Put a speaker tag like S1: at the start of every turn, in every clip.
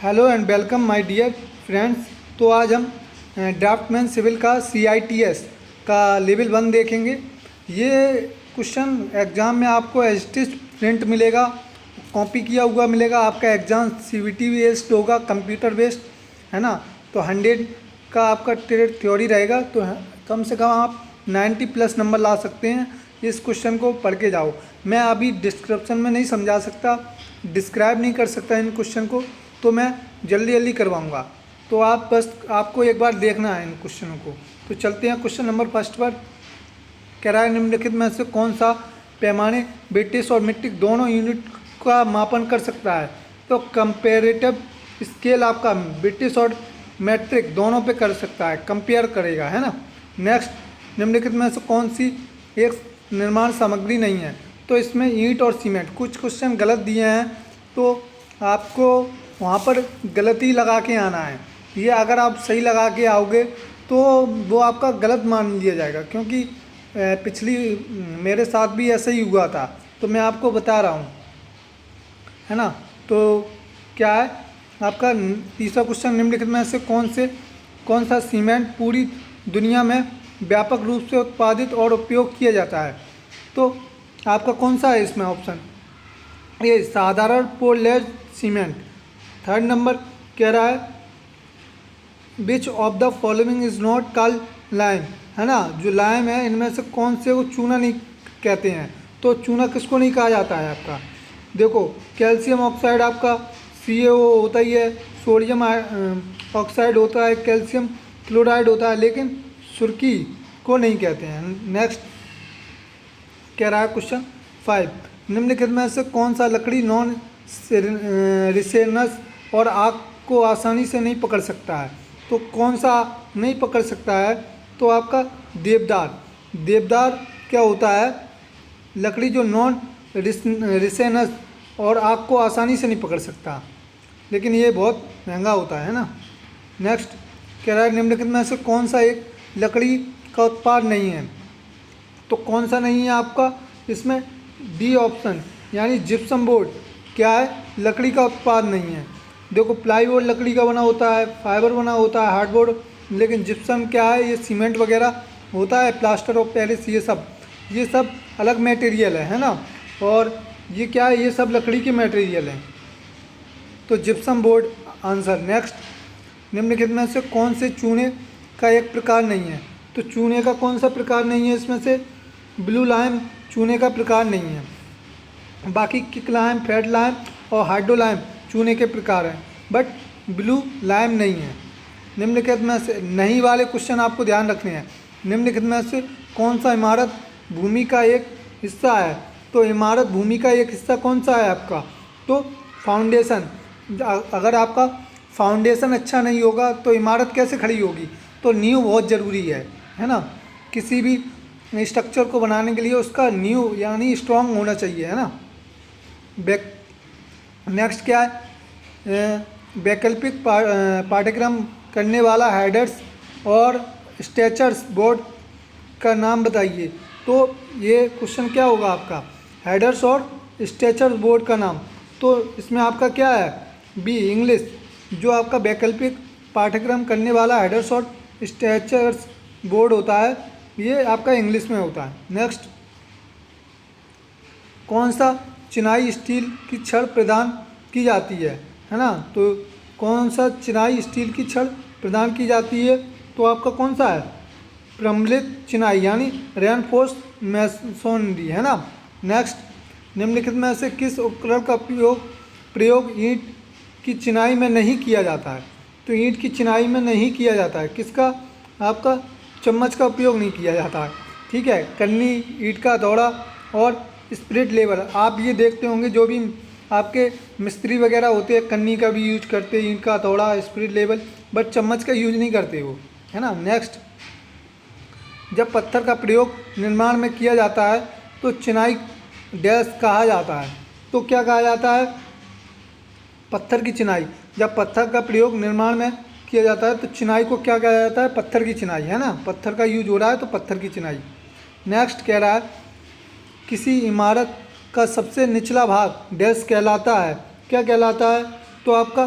S1: Hello and welcome my dear friends. तो आज हम ड्राफ्टमैन सिविल का CITS का लेवल 1 देखेंगे। ये क्वेश्चन एग्ज़ाम में आपको एज इट इज प्रिंट मिलेगा, कॉपी किया हुआ मिलेगा। आपका एग्ज़ाम CBT बेस्ड होगा, कंप्यूटर बेस्ड, है ना। तो 100 का आपका थ्योरी रहेगा, तो कम से कम आप 90+ नंबर ला सकते हैं। इस क्वेश्चन को पढ़ के जाओ। मैं अभी डिस्क्रिप्शन में नहीं समझा सकता, डिस्क्राइब नहीं कर सकता इन क्वेश्चन को, तो मैं जल्दी जल्दी करवाऊंगा। तो आप बस आपको एक बार देखना है इन क्वेश्चनों को। तो चलते हैं क्वेश्चन नंबर फर्स्ट पर। कह रहा है निम्नलिखित में से कौन सा पैमाने ब्रिटिश और मीट्रिक दोनों यूनिट का मापन कर सकता है। तो कंपेरेटिव स्केल आपका ब्रिटिश और मैट्रिक दोनों पे कर सकता है, कंपेयर करेगा, है ना। नेक्स्ट, निम्नलिखित में से कौन सी एक निर्माण सामग्री नहीं है। तो इसमें ईंट और सीमेंट। कुछ क्वेश्चन गलत दिए हैं, तो आपको वहाँ पर गलती लगा के आना है। ये अगर आप सही लगा के आओगे तो वो आपका गलत मान लिया जाएगा, क्योंकि पिछली मेरे साथ भी ऐसा ही हुआ था। तो मैं आपको बता रहा हूँ, है ना। तो क्या है आपका तीसरा क्वेश्चन, निम्नलिखित में से कौन सा सीमेंट पूरी दुनिया में व्यापक रूप से उत्पादित और उपयोग किया जाता है। तो आपका कौन सा है इसमें ऑप्शन, ये साधारण पोर्टलैंड सीमेंट। थर्ड नंबर कह रहा है which of the following is not called lime, है ना। जो लाइम है इनमें से कौन से को चूना नहीं कहते हैं। तो चूना किसको नहीं कहा जाता है आपका, देखो कैल्शियम ऑक्साइड आपका CaO होता ही है, सोडियम ऑक्साइड होता है, कैल्शियम क्लोराइड होता है, लेकिन सुर्खी को नहीं कहते हैं। नेक्स्ट कह रहा है क्वेश्चन 5, निम्नलिखित में से कौन सा लकड़ी नॉन रिसेनस और आग को आसानी से नहीं पकड़ सकता है। तो कौन सा नहीं पकड़ सकता है, तो आपका देवदार। देवदार क्या होता है, लकड़ी जो नॉन रिसेनस और आग को आसानी से नहीं पकड़ सकता, लेकिन ये बहुत महंगा होता है ना। नेक्स्ट कह रहा है निम्नलिखित में से कौन सा एक लकड़ी का उत्पाद नहीं है। तो कौन सा नहीं है आपका इसमें, डी ऑप्शन, यानी जिप्सम बोर्ड क्या है, लकड़ी का उत्पाद नहीं है। देखो प्लाईवुड लकड़ी का बना होता है, फाइबर बना होता है, हार्डबोर्ड, लेकिन जिप्सम क्या है, ये सीमेंट वगैरह होता है, प्लास्टर ऑफ पेरिस, ये सब अलग मटेरियल है ना। और ये क्या है, ये सब लकड़ी के मटेरियल हैं। तो जिप्सम बोर्ड आंसर। नेक्स्ट, निम्नलिखित में से कौन से चूने का एक प्रकार नहीं है। तो चूने का कौन सा प्रकार नहीं है इसमें से, ब्लू लाइम चूने का प्रकार नहीं है। बाकी किक लाइम, फेड लाइम और हाइड्रो लाइम चूने के प्रकार हैं, बट ब्लू लाइम नहीं है। निम्नलिखित में से नहीं वाले क्वेश्चन आपको ध्यान रखने हैं। निम्नलिखित में से कौन सा इमारत भूमि का एक हिस्सा है। तो इमारत भूमि का एक हिस्सा कौन सा है आपका, तो फाउंडेशन। अगर आपका फाउंडेशन अच्छा नहीं होगा तो इमारत कैसे खड़ी होगी। तो नींव बहुत ज़रूरी है ना। किसी भी स्ट्रक्चर को बनाने के लिए उसका नींव यानी स्ट्रांग होना चाहिए, है ना। नेक्स्ट क्या है, वैकल्पिक पाठ्यक्रम करने वाला हेडर्स और स्ट्रेचर्स बोर्ड का नाम बताइए। तो ये क्वेश्चन क्या होगा आपका, हेडर्स और स्ट्रेचर्स बोर्ड का नाम। तो इसमें आपका क्या है, बी इंग्लिश। जो आपका वैकल्पिक पाठ्यक्रम करने वाला हेडर्स और स्ट्रेचर्स बोर्ड होता है, ये आपका इंग्लिश में होता है। नेक्स्ट, कौन सा चिनाई स्टील की छड़ प्रदान की जाती है ना। तो कौन सा चिनाई स्टील की छड़ प्रदान की जाती है, तो आपका कौन सा है, प्रबलित चिनाई यानी रेनफोर्स मैसोनरी, है ना। नेक्स्ट, निम्नलिखित में से किस उपकरण का प्रयोग ईंट की चिनाई में नहीं किया जाता है। तो ईंट की चिनाई में नहीं किया जाता है, किसका, आपका चम्मच का उपयोग नहीं किया जाता है, ठीक है। कन्नी, ईंट का हथौड़ा और स्पिरिट लेवल। आप ये देखते होंगे जो भी आपके मिस्त्री वगैरह होते हैं, कन्नी का भी यूज करते हैं, ईंट का हथौड़ा, स्पिरिट लेवल, बट चम्मच का यूज नहीं करते वो, है ना। नेक्स्ट, जब पत्थर का प्रयोग निर्माण में किया जाता है तो चिनाई डैश कहा जाता है। तो क्या कहा जाता है, पत्थर की चिनाई। जब पत्थर का प्रयोग निर्माण में किया जाता है तो चिनाई को क्या कहा जाता है, पत्थर की चिनाई, है ना। पत्थर का यूज हो रहा है तो पत्थर की चिनाई। नेक्स्ट कह रहा है किसी इमारत का सबसे निचला भाग डैश कहलाता है, क्या कहलाता है, तो आपका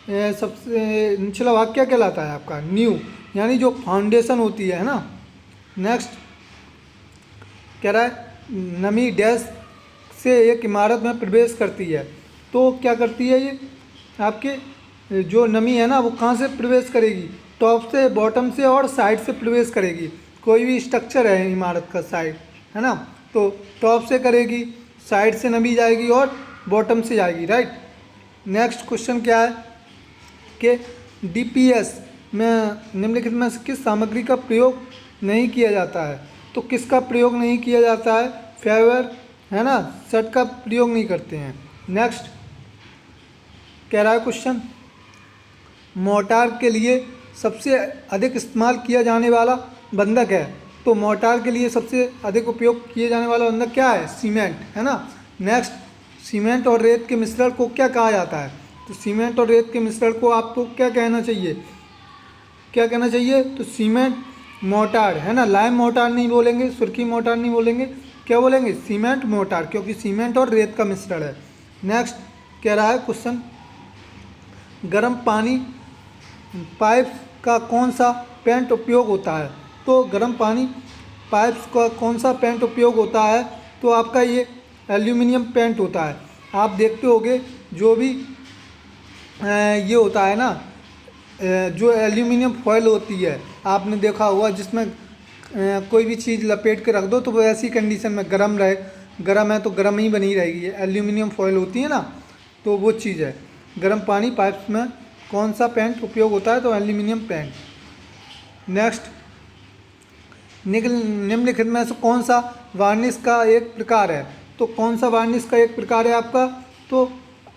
S1: सबसे निचला भाग क्या कहलाता है आपका? नींव, यानी जो फाउंडेशन होती है ना। नेक्स्ट कह रहा है नमी डैश से एक इमारत में प्रवेश करती है। तो क्या करती है ये आपके जो नमी है ना वो कहाँ से प्रवेश करेगी? टॉप से, बॉटम से और साइड से प्रवेश करेगी। कोई भी स्ट्रक्चर है इमारत का साइड है ना, तो टॉप से करेगी, साइड से नमी जाएगी और बॉटम से जाएगी, राइट। नेक्स्ट क्वेश्चन क्या है कि डीपीएस में निम्नलिखित में से किस सामग्री का प्रयोग नहीं किया जाता है? तो किसका प्रयोग नहीं किया जाता है? फाइबर है ना, शर्ट का प्रयोग नहीं करते हैं। नेक्स्ट कह रहा है क्वेश्चन मोर्टार के लिए सबसे अधिक इस्तेमाल किया जाने वाला बंधक है। तो मोर्टार के लिए सबसे अधिक उपयोग किए जाने वाला बंधक क्या है? सीमेंट, है ना। नेक्स्ट सीमेंट और रेत के मिश्रण को क्या कहा जाता है? तो सीमेंट और रेत के मिश्रण को आपको क्या कहना चाहिए? क्या कहना चाहिए? तो सीमेंट मोर्टार, है ना। लाइम मोर्टार नहीं बोलेंगे, सुर्खी मोर्टार नहीं बोलेंगे, क्या बोलेंगे? सीमेंट मोर्टार, क्योंकि सीमेंट और रेत का मिश्रण है। नेक्स्ट कह रहा है क्वेश्चन गर्म पानी पाइप का कौन सा पेंट उपयोग होता है? तो गर्म पानी पाइप्स का कौन सा पेंट उपयोग होता है? तो आपका ये एल्यूमिनियम पेंट होता है। आप देखते होगे जो भी ये होता है ना, जो एल्यूमिनियम फॉयल होती है आपने देखा होगा, जिसमें कोई भी चीज़ लपेट के रख दो तो वो ऐसी कंडीशन में गर्म रहे, गर्म है तो गर्म ही बनी रहेगी। एल्यूमिनियम फॉयल होती है ना, तो वो चीज़ है। गर्म पानी पाइप्स में कौन सा पेंट उपयोग होता है? तो एल्यूमिनियम पेंट। नेक्स्ट निम्नलिखित में से कौन सा वार्निश का एक प्रकार है? तो कौन सा वार्निश का एक प्रकार है आपका? तो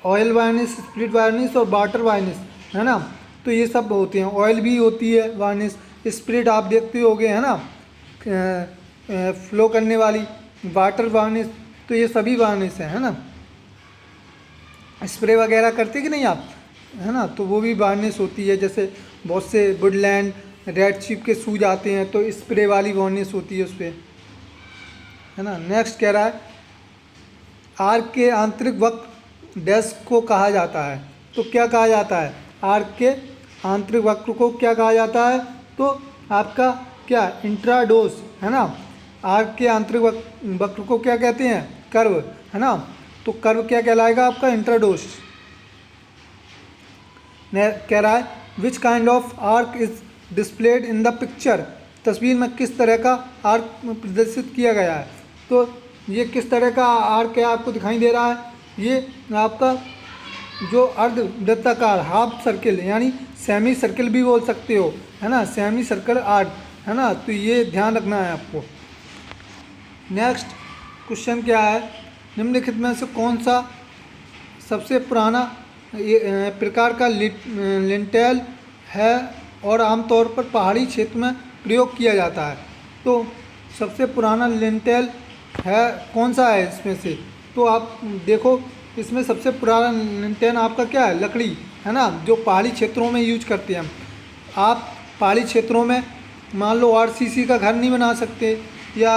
S1: ऑयल वार्निश, स्प्लिट वार्निश और वाटर वार्निश, है ना। तो ये सब होते हैं। ऑयल भी होती है वार्निश, स्प्लिट आप देखते होगे, है ना, फ्लो करने वाली। वाटर वार्निश, तो ये सभी वार्निश है ना। स्प्रे वगैरह करते कि नहीं आप, है ना, तो वो भी वार्निश होती है। जैसे बहुत से वुडलैंड रेड चिप के शूज आते हैं तो स्प्रे वाली वार्निश होती है उस पर, है ना। नेक्स्ट कह रहा है आर्क के आंतरिक वक्र डैश को कहा जाता है। तो क्या कहा जाता है? आर्क के आंतरिक वक्र को क्या कहा जाता है? तो आपका क्या इंट्राडोस, है ना। आर्क के आंतरिक वक्र को क्या कहते हैं? कर्व, है ना। तो कर्व क्या कहलाएगा आपका? इंट्राडोस। कह रहा है which kind of arc is displayed in the picture. तस्वीर में किस तरह का आर्क प्रदर्शित किया गया है? तो ये किस तरह का आर्क है आपको दिखाई दे रहा है? ये आपका जो अर्धवृत्ताकार हाफ सर्किल, यानी सेमी सर्किल भी बोल सकते हो, है ना, सेमी सर्कल आर्क, है ना। तो ये ध्यान रखना है आपको। नेक्स्ट क्वेश्चन क्या है निम्नलिखित में से कौन सा सबसे पुराना प्रकार का लिंटेल है और आमतौर पर पहाड़ी क्षेत्र में प्रयोग किया जाता है? तो सबसे पुराना लिंटेल है कौन सा है इसमें से? तो आप देखो इसमें सबसे पुराना लिंटेल आपका क्या है? लकड़ी, है ना, जो पहाड़ी क्षेत्रों में यूज करते हैं हम। आप पहाड़ी क्षेत्रों में मान लो आरसीसी का घर नहीं बना सकते या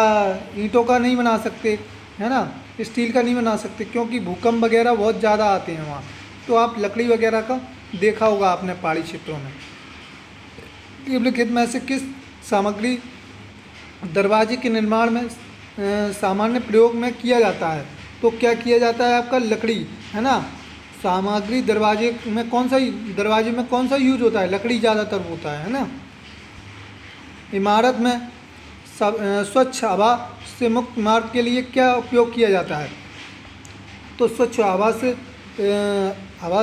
S1: ईंटों का नहीं बना सकते, है ना, स्टील का नहीं बना सकते, क्योंकि भूकंप वगैरह बहुत ज़्यादा आते हैं वहाँ। तो आप लकड़ी वगैरह का देखा होगा आपने पहाड़ी क्षेत्रों में। निम्नलिखित में से किस सामग्री दरवाजे के निर्माण में सामान्य प्रयोग में किया जाता है? तो क्या किया जाता है आपका? लकड़ी, है ना। सामग्री दरवाजे में कौन सा यूज होता है? लकड़ी ज़्यादातर होता है ना। इमारत में स्वच्छ हवा से मुक्त मार्ग के लिए क्या उपयोग किया जाता है? तो स्वच्छ हवा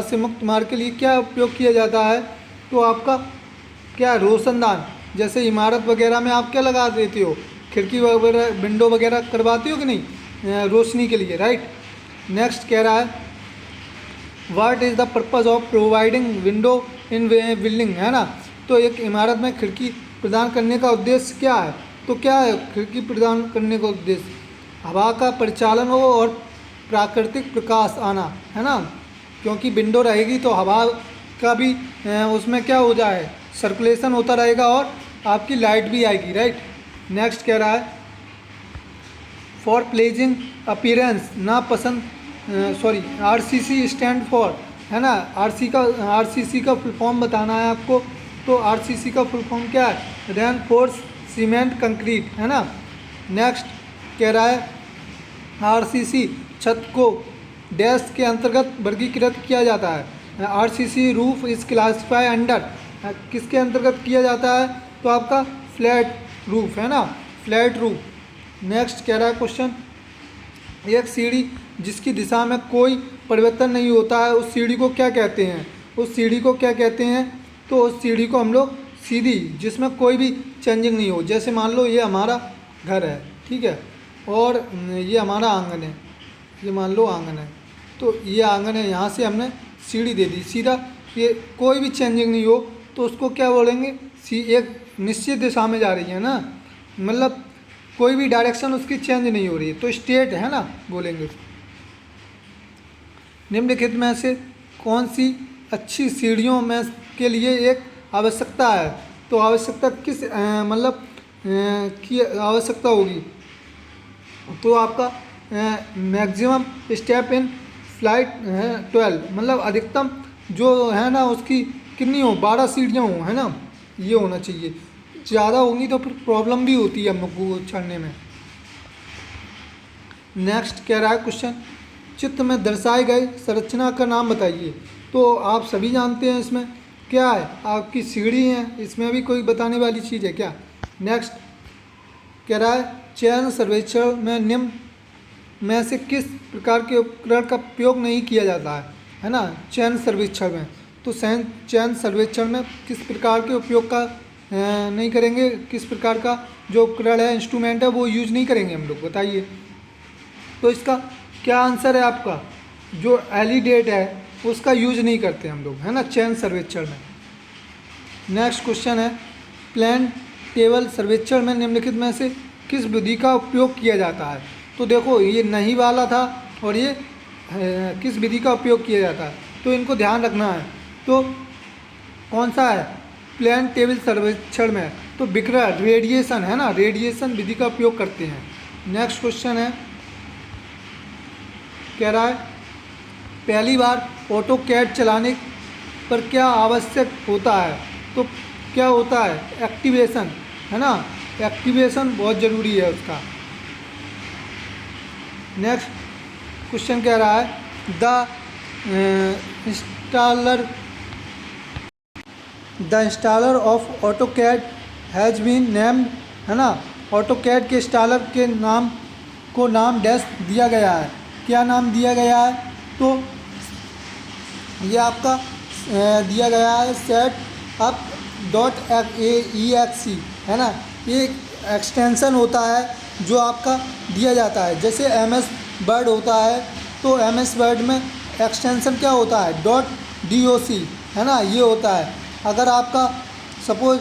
S1: से मुक्त मार्ग के लिए क्या उपयोग किया जाता है? तो आपका क्या रोशनदान, जैसे इमारत वगैरह में आप क्या लगा देते हो? खिड़की वगैरह, विंडो वगैरह करवाते हो कि नहीं, रोशनी के लिए, राइट। नेक्स्ट कह रहा है what is the purpose of providing window in building, है ना। तो एक इमारत में खिड़की प्रदान करने का उद्देश्य क्या है? तो क्या है खिड़की प्रदान करने का उद्देश्य? हवा का परिचालन हो और प्राकृतिक प्रकाश आना, है ना, क्योंकि विंडो रहेगी तो हवा का भी उसमें क्या हो जाए, सर्कुलेशन होता रहेगा और आपकी लाइट भी आएगी, राइट। नेक्स्ट कह रहा है फॉर प्लेजिंग अपीयरेंस ना पसंद आरसीसी स्टैंड फॉर। है ना। आरसीसी का फुल फॉर्म बताना है आपको। तो आरसीसी का फुल फॉर्म क्या है? रेनफोर्स सीमेंट कंक्रीट, है ना। नेक्स्ट कह रहा है आरसीसी छत को डैश के अंतर्गत वर्गीकृत किया जाता है। RCC roof is classify under, किसके अंतर्गत किया जाता है? तो आपका फ्लैट रूफ, है ना, फ्लैट रूफ। नेक्स्ट कह रहा है क्वेश्चन, एक सीढ़ी जिसकी दिशा में कोई परिवर्तन नहीं होता है उस सीढ़ी को क्या कहते हैं? उस सीढ़ी को क्या कहते हैं? तो उस सीढ़ी को हम लोग सीधी, जिसमें कोई भी चेंजिंग नहीं हो। जैसे मान लो ये हमारा घर है, ठीक है, और ये हमारा आंगन है, ये मान लो आंगन है, तो ये आंगन है, यहाँ से हमने सीढ़ी दे दी सीधा, ये कोई भी चेंजिंग नहीं हो तो उसको क्या बोलेंगे? एक निश्चित दिशा में जा रही है ना, मतलब कोई भी डायरेक्शन उसकी चेंज नहीं हो रही है, तो स्ट्रेट है ना बोलेंगे उसको। निम्नलिखित में से कौन सी अच्छी सीढ़ियों में के लिए एक आवश्यकता है? तो आवश्यकता किस मतलब की आवश्यकता होगी? तो आपका मैक्सिमम स्टेप इन फ्लाइट 12, मतलब अधिकतम जो है ना उसकी कितनी हो, 12 सीढ़ियाँ हो, है ना, ये होना चाहिए। ज़्यादा होंगी तो फिर प्रॉब्लम भी होती है हम लोग को चढ़ने में। नेक्स्ट कह रहा है क्वेश्चन, चित्र में दर्शाए गए संरचना का नाम बताइए। तो आप सभी जानते हैं इसमें क्या है, आपकी सीढ़ी है, इसमें भी कोई बताने वाली चीज़ है क्या? नेक्स्ट कह रहा है चयन सर्वेक्षण में निम्न में से किस प्रकार के उपकरण का उपयोग नहीं किया जाता है ना, चयन सर्वेक्षण में। तो चयन सर्वेक्षण में किस प्रकार के उपयोग का नहीं करेंगे, किस प्रकार का जो उपकरण है, इंस्ट्रूमेंट है, वो यूज नहीं करेंगे हम लोग, बताइए। तो इसका क्या आंसर है आपका? जो एलिडेट है उसका यूज नहीं करते हम लोग, है ना, चयन सर्वेक्षण में। नेक्स्ट क्वेश्चन है प्लान टेबल सर्वेक्षण में निम्नलिखित में से किस विधि का उपयोग किया जाता है? तो देखो ये नहीं वाला था और ये किस विधि का उपयोग किया जाता है, तो इनको ध्यान रखना है। तो कौन सा है प्लान टेबल सर्वेक्षण में? तो विकिरण रेडिएशन, है ना, रेडिएशन विधि का उपयोग करते हैं। नेक्स्ट क्वेश्चन है कह रहा है पहली बार ऑटोकैड चलाने पर क्या आवश्यक होता है? तो क्या होता है? एक्टिवेशन, है ना, एक्टिवेशन बहुत ज़रूरी है उसका। नेक्स्ट क्वेश्चन कह रहा है the installer of AutoCAD has been named, है ना, ऑटोकैड के इंस्टॉलर के नाम को नाम डैश दिया गया है। क्या नाम दिया गया है? तो ये आपका दिया गया है सेट अप .exe, है ना, ये एक्सटेंशन होता है जो आपका दिया जाता है। जैसे MS वर्ड होता है तो MS वर्ड में एक्सटेंशन क्या होता है? .doc, है ना, ये होता है। अगर आपका सपोज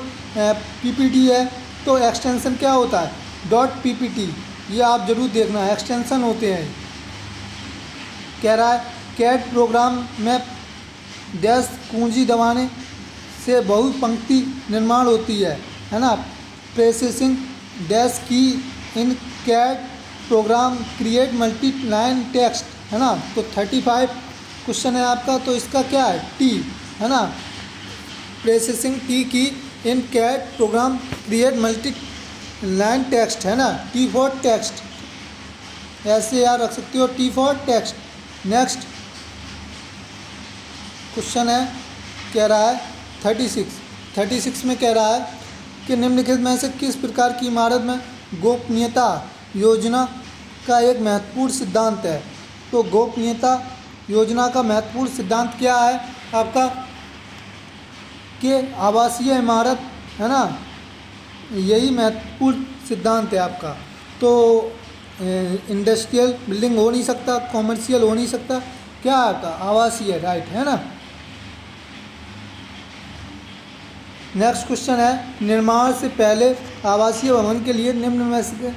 S1: PPT है तो एक्सटेंशन क्या होता है? .ppt, ये आप ज़रूर देखना, एक्सटेंशन होते हैं। कह रहा है कैड प्रोग्राम में डैश कुंजी दबाने से बहुपंक्ति निर्माण होती है ना। Pressing dash key in CAD program create multi line text, है ना। तो 35 क्वेश्चन है आपका, तो इसका क्या है? T, है ना, pressing T key in CAD program create multi line text, है ना, T फॉर टेक्स्ट, ऐसे याद रख सकते हो, T for text. Next question है कह रहा है 36 में कह रहा है कि निम्नलिखित में से किस प्रकार की इमारत में गोपनीयता योजना का एक महत्वपूर्ण सिद्धांत है? तो गोपनीयता योजना का महत्वपूर्ण सिद्धांत क्या है आपका? कि आवासीय इमारत, है ना, यही महत्वपूर्ण सिद्धांत है आपका। तो इंडस्ट्रियल बिल्डिंग हो नहीं सकता, कॉमर्शियल हो नहीं सकता, क्या आता? आवासीय, राइट, है ना। नेक्स्ट क्वेश्चन है निर्माण से पहले आवासीय भवन के लिए निम्न में से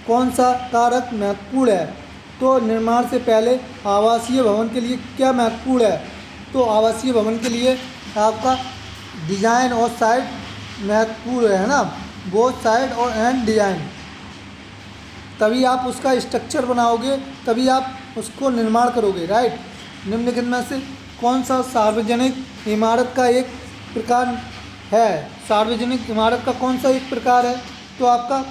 S1: कौन सा कारक महत्वपूर्ण है? तो निर्माण से पहले आवासीय भवन के लिए क्या महत्वपूर्ण है? तो आवासीय भवन के लिए आपका डिज़ाइन और साइड महत्वपूर्ण है ना, बोथ साइड और एंड डिज़ाइन, तभी आप उसका स्ट्रक्चर बनाओगे, तभी आप उसको निर्माण करोगे, राइट। निम्नलिखित में से कौन सा सार्वजनिक इमारत का एक प्रकार है? सार्वजनिक इमारत का कौन सा एक प्रकार है? तो आपका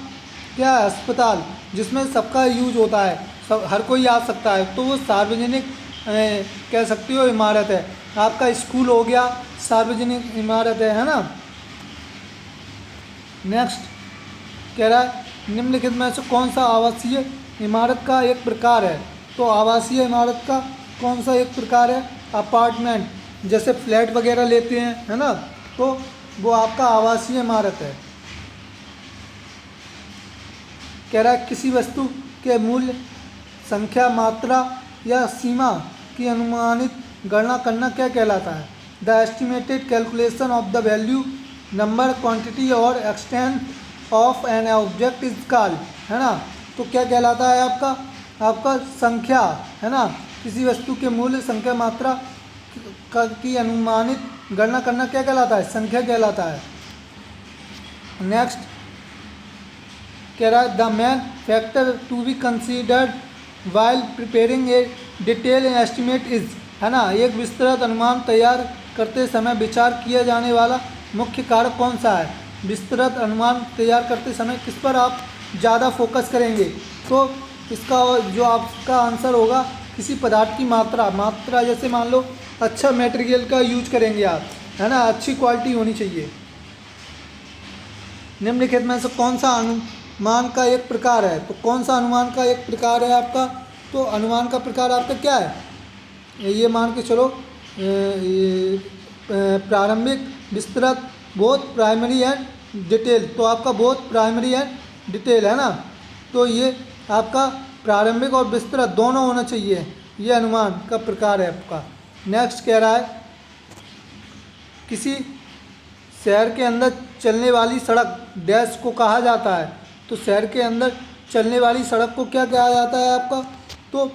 S1: क्या है? अस्पताल, जिसमें सबका यूज होता है, सब हर कोई आ सकता है, तो वो सार्वजनिक कह सकती हो इमारत है। आपका स्कूल हो गया सार्वजनिक इमारत है ना। नेक्स्ट कह रहा है निम्नलिखित में से कौन सा आवासीय इमारत का एक प्रकार है? तो आवासीय इमारत का कौन सा एक प्रकार है? अपार्टमेंट, जैसे फ्लैट वगैरह लेते हैं, है ना, तो वो आपका आवासीय इमारत है। कह रहा है किसी वस्तु के मूल्य, संख्या, मात्रा या सीमा की अनुमानित गणना करना क्या कहलाता है? The estimated calculation of the value, number, quantity और extent of an object is called, है ना। तो क्या कहलाता है आपका संख्या, है ना, किसी वस्तु के मूल्य, संख्या, मात्रा की अनुमानित गणना करना क्या कहलाता है? संख्या कहलाता है। नेक्स्ट कह रहा है the main factor to be considered while preparing a detail estimate is, है ना, एक विस्तृत अनुमान तैयार करते समय विचार किया जाने वाला मुख्य कारक कौन सा है? विस्तृत अनुमान तैयार करते समय किस पर आप ज़्यादा फोकस करेंगे? तो इसका जो आपका आंसर होगा किसी पदार्थ की मात्रा, जैसे मान लो अच्छा मटेरियल का यूज करेंगे आप, है ना, अच्छी क्वालिटी होनी चाहिए। निम्नलिखित में से कौन सा अनुमान का एक प्रकार है? तो कौन सा अनुमान का एक प्रकार है आपका? तो अनुमान का प्रकार आपका क्या है? ये मान के चलो प्रारंभिक, विस्तृत, बोथ प्राइमरी एंड डिटेल। तो आपका बोथ प्राइमरी एंड डिटेल, है ना, तो ये आपका प्रारंभिक और विस्तृत दोनों होना चाहिए, ये अनुमान का प्रकार है आपका। नेक्स्ट कह रहा है किसी शहर के अंदर चलने वाली सड़क डैश को कहा जाता है? तो शहर के अंदर चलने वाली सड़क को क्या कहा जाता है आपका? तो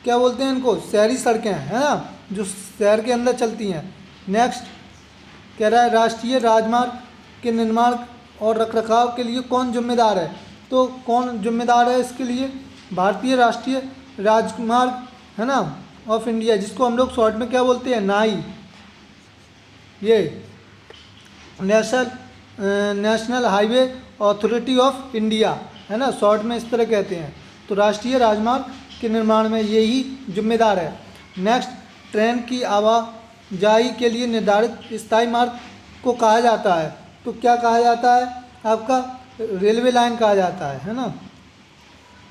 S1: क्या बोलते हैं इनको? शहरी सड़कें, है ना, जो शहर के अंदर चलती हैं। नेक्स्ट कह रहा है राष्ट्रीय राजमार्ग के निर्माण और रखरखाव के लिए कौन जिम्मेदार है? तो कौन जिम्मेदार है इसके लिए? भारतीय राष्ट्रीय राजमार्ग, है ना, ऑफ इंडिया, जिसको हम लोग शॉर्ट में क्या बोलते हैं? नाई। ये national highway authority of India, है ना, शॉर्ट में इस तरह कहते हैं। तो राष्ट्रीय राजमार्ग के निर्माण में यही जिम्मेदार है। नेक्स्ट ट्रेन की आवाजाही के लिए निर्धारित स्थायी मार्ग को कहा जाता है? तो क्या कहा जाता है आपका? रेलवे लाइन कहा जाता है ना।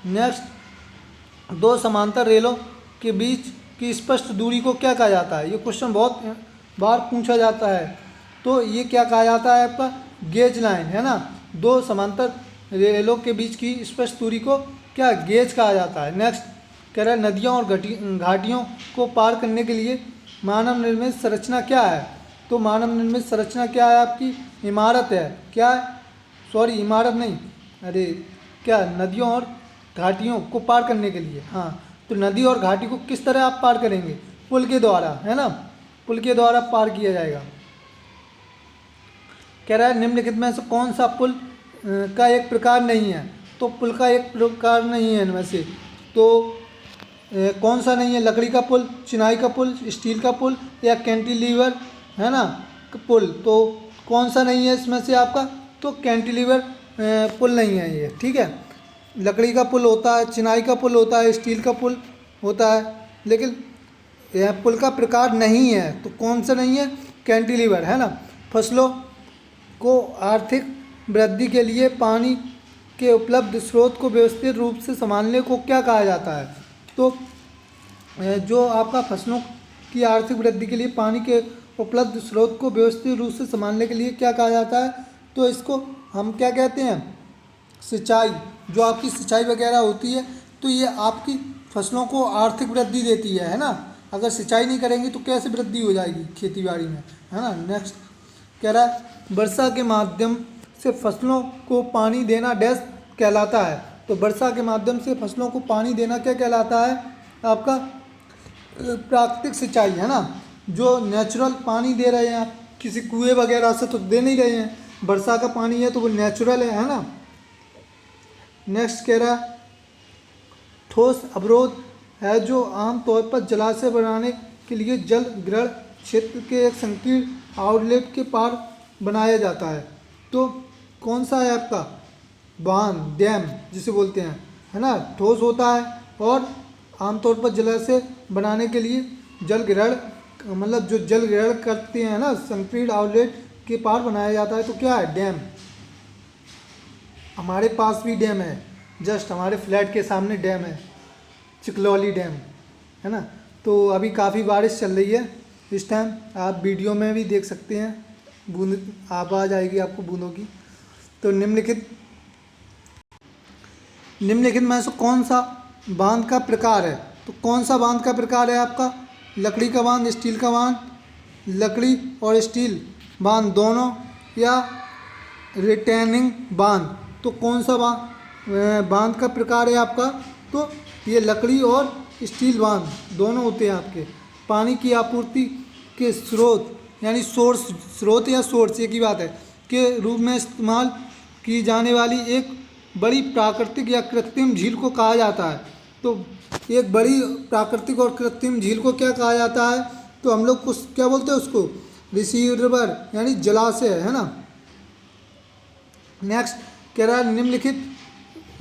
S1: नेक्स्ट दो समांतर रेलों के बीच की स्पष्ट दूरी को क्या कहा जाता है? ये क्वेश्चन बहुत बार पूछा जाता है। तो ये क्या कहा जाता है आपका? गेज लाइन, है ना। दो समांतर रेलों के बीच की स्पष्ट दूरी को क्या? गेज कहा जाता है। नेक्स्ट कह रहा है नदियों और घाटियों को पार करने के लिए मानव निर्मित संरचना क्या है? तो मानव निर्मित संरचना क्या है आपकी? इमारत है। क्या है? सॉरी, इमारत नहीं, अरे क्या, नदियों और घाटियों को पार करने के लिए, हाँ। तो नदी और घाटी को किस तरह आप पार करेंगे? पुल के द्वारा, है ना, पुल के द्वारा पार किया जाएगा। कह रहा है निम्नलिखित में से कौन सा पुल का एक प्रकार नहीं है? तो पुल का एक प्रकार नहीं है इनमें से, तो कौन सा नहीं है? लकड़ी का पुल, चिनाई का पुल, स्टील का पुल या कैंटिलीवर, है ना, पुल। तो कौन सा नहीं है इसमें से आपका? तो कैंटिलीवर पुल नहीं है ये, ठीक है। लकड़ी का पुल होता है, चिनाई का पुल होता है, स्टील का पुल होता है, लेकिन यह पुल का प्रकार नहीं है। तो कौन सा नहीं है? कैंटिलीवर, है ना। फसलों को आर्थिक वृद्धि के लिए पानी के उपलब्ध स्रोत को व्यवस्थित रूप से संभालने को क्या कहा जाता है? तो जो आपका फसलों की आर्थिक वृद्धि के लिए पानी के उपलब्ध स्रोत को व्यवस्थित रूप से संभालने के लिए क्या कहा जाता है? तो इसको हम क्या कहते हैं? सिंचाई। जो आपकी सिंचाई वगैरह होती है, तो ये आपकी फसलों को आर्थिक वृद्धि देती है ना। अगर सिंचाई नहीं करेंगे तो कैसे वृद्धि हो जाएगी खेती बाड़ी में, है ना। नेक्स्ट कह रहा है वर्षा के माध्यम से फसलों को पानी देना डैश कहलाता है? तो वर्षा के माध्यम से फसलों को पानी देना क्या कहलाता है आपका? प्राकृतिक सिंचाई, है ना। जो नेचुरल पानी दे रहे हैं आप, किसी कुएं वगैरह से तो दे नहीं रहे हैं, वर्षा का पानी है तो वो नेचुरल है ना। नेक्स्ट कह रहा है ठोस अवरोध है जो आमतौर पर जलाशय बनाने के लिए जल ग्रहण क्षेत्र के एक संकीर्ण आउटलेट के पार बनाया जाता है। तो कौन सा है आपका? बांध, डैम जिसे बोलते हैं, है ना, ठोस होता है और आमतौर पर जलाशय बनाने के लिए जल ग्रहण मतलब जो जल ग्रहण करते हैं ना, संकीर्ण आउटलेट के पार बनाया जाता है। तो क्या है? डैम। हमारे पास भी डैम है, जस्ट हमारे फ्लैट के सामने डैम है, चिकलौली डैम, है ना। तो अभी काफ़ी बारिश चल रही है इस टाइम, आप वीडियो में भी देख सकते हैं, बूंद आवाज़ आएगी आपको बूंदों की। तो निम्नलिखित में से कौन सा बांध का प्रकार है? तो कौन सा बांध का प्रकार है आपका? लकड़ी का बांध, स्टील का बांध, लकड़ी और स्टील बांध दोनों, या रिटेनिंग बांध? तो कौन सा बांध का प्रकार है आपका? तो ये लकड़ी और स्टील बांध दोनों होते हैं आपके। पानी की आपूर्ति के स्रोत यानी सोर्स, स्रोत या सोर्स एक ही बात है, के रूप में इस्तेमाल की जाने वाली एक बड़ी प्राकृतिक या कृत्रिम झील को कहा जाता है। तो एक बड़ी प्राकृतिक और कृत्रिम झील को क्या कहा जाता है? तो हम लोग कुछ क्या बोलते हैं उसको? रिसीवर यानी जलाशय, है ना। नेक्स्ट कह रहा है निम्नलिखित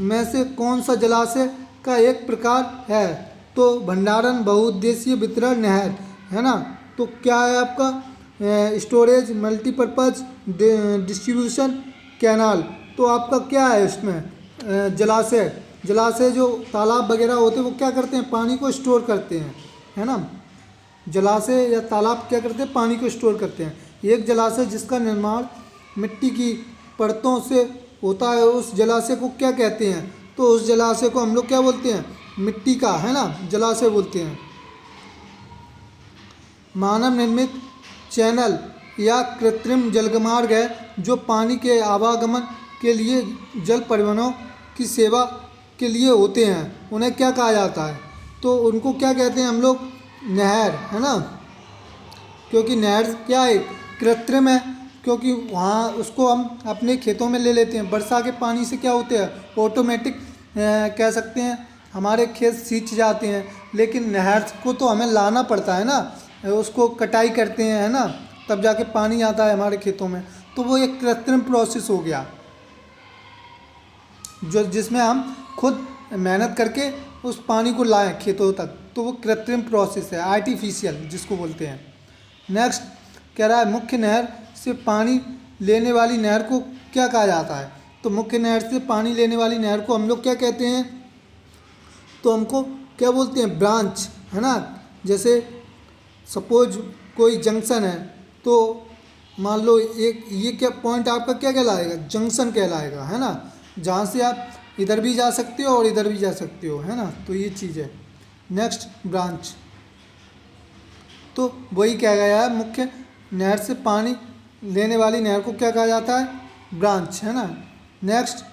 S1: में से कौन सा जलाशय का एक प्रकार है? तो भंडारण, बहुउद्देशीय वितरण, नहर, है ना। तो क्या है आपका? Storage, multipurpose, distribution, canal. तो आपका क्या है इसमें? जलाशय जो तालाब वगैरह होते हैं वो क्या करते हैं? पानी को स्टोर करते हैं, है ना। जलाशय या तालाब क्या करते हैं? पानी को स्टोर करते हैं। एक जलाशय जिसका निर्माण मिट्टी की परतों से होता है उस जलाशय को क्या कहते हैं? तो उस जलाशय को हम लोग क्या बोलते हैं? मिट्टी का, है ना, जलाशय बोलते हैं। मानव निर्मित चैनल या कृत्रिम जलमार्ग है जो पानी के आवागमन के लिए जल परिवहनों की सेवा के लिए होते हैं, उन्हें क्या कहा जाता है? तो उनको क्या कहते हैं हम लोग? नहर, है ना। क्योंकि नहर क्या है? कृत्रिम है, क्योंकि वहाँ उसको हम अपने खेतों में ले लेते हैं। वर्षा के पानी से क्या होते हैं? ऑटोमेटिक कह सकते हैं हमारे खेत सींच जाते हैं, लेकिन नहर को तो हमें लाना पड़ता है ना, उसको कटाई करते हैं, है ना, तब जाके पानी आता है हमारे खेतों में। तो वो एक कृत्रिम प्रोसेस हो गया जो जिसमें हम खुद मेहनत करके उस पानी को लाएं खेतों तक। तो वो कृत्रिम प्रोसेस है, आर्टिफिशियल जिसको बोलते हैं। नेक्स्ट कह रहा है मुख्य नहर से पानी लेने वाली नहर को क्या कहा जाता है? तो मुख्य नहर से पानी लेने वाली नहर को हम लोग क्या कहते हैं? तो हमको क्या बोलते हैं? ब्रांच, है ना। जैसे सपोज कोई जंक्शन है, तो मान लो एक ये क्या पॉइंट आपका क्या कहलाएगा? जंक्शन कहलाएगा, है ना, जहाँ से आप इधर भी जा सकते हो और इधर भी जा सकते हो, है ना। तो ये चीज़ है। नेक्स्ट ब्रांच, तो वही कहा गया है, मुख्य नहर से पानी लेने वाली नहर को क्या कहा जाता है? ब्रांच, है ना। नेक्स्ट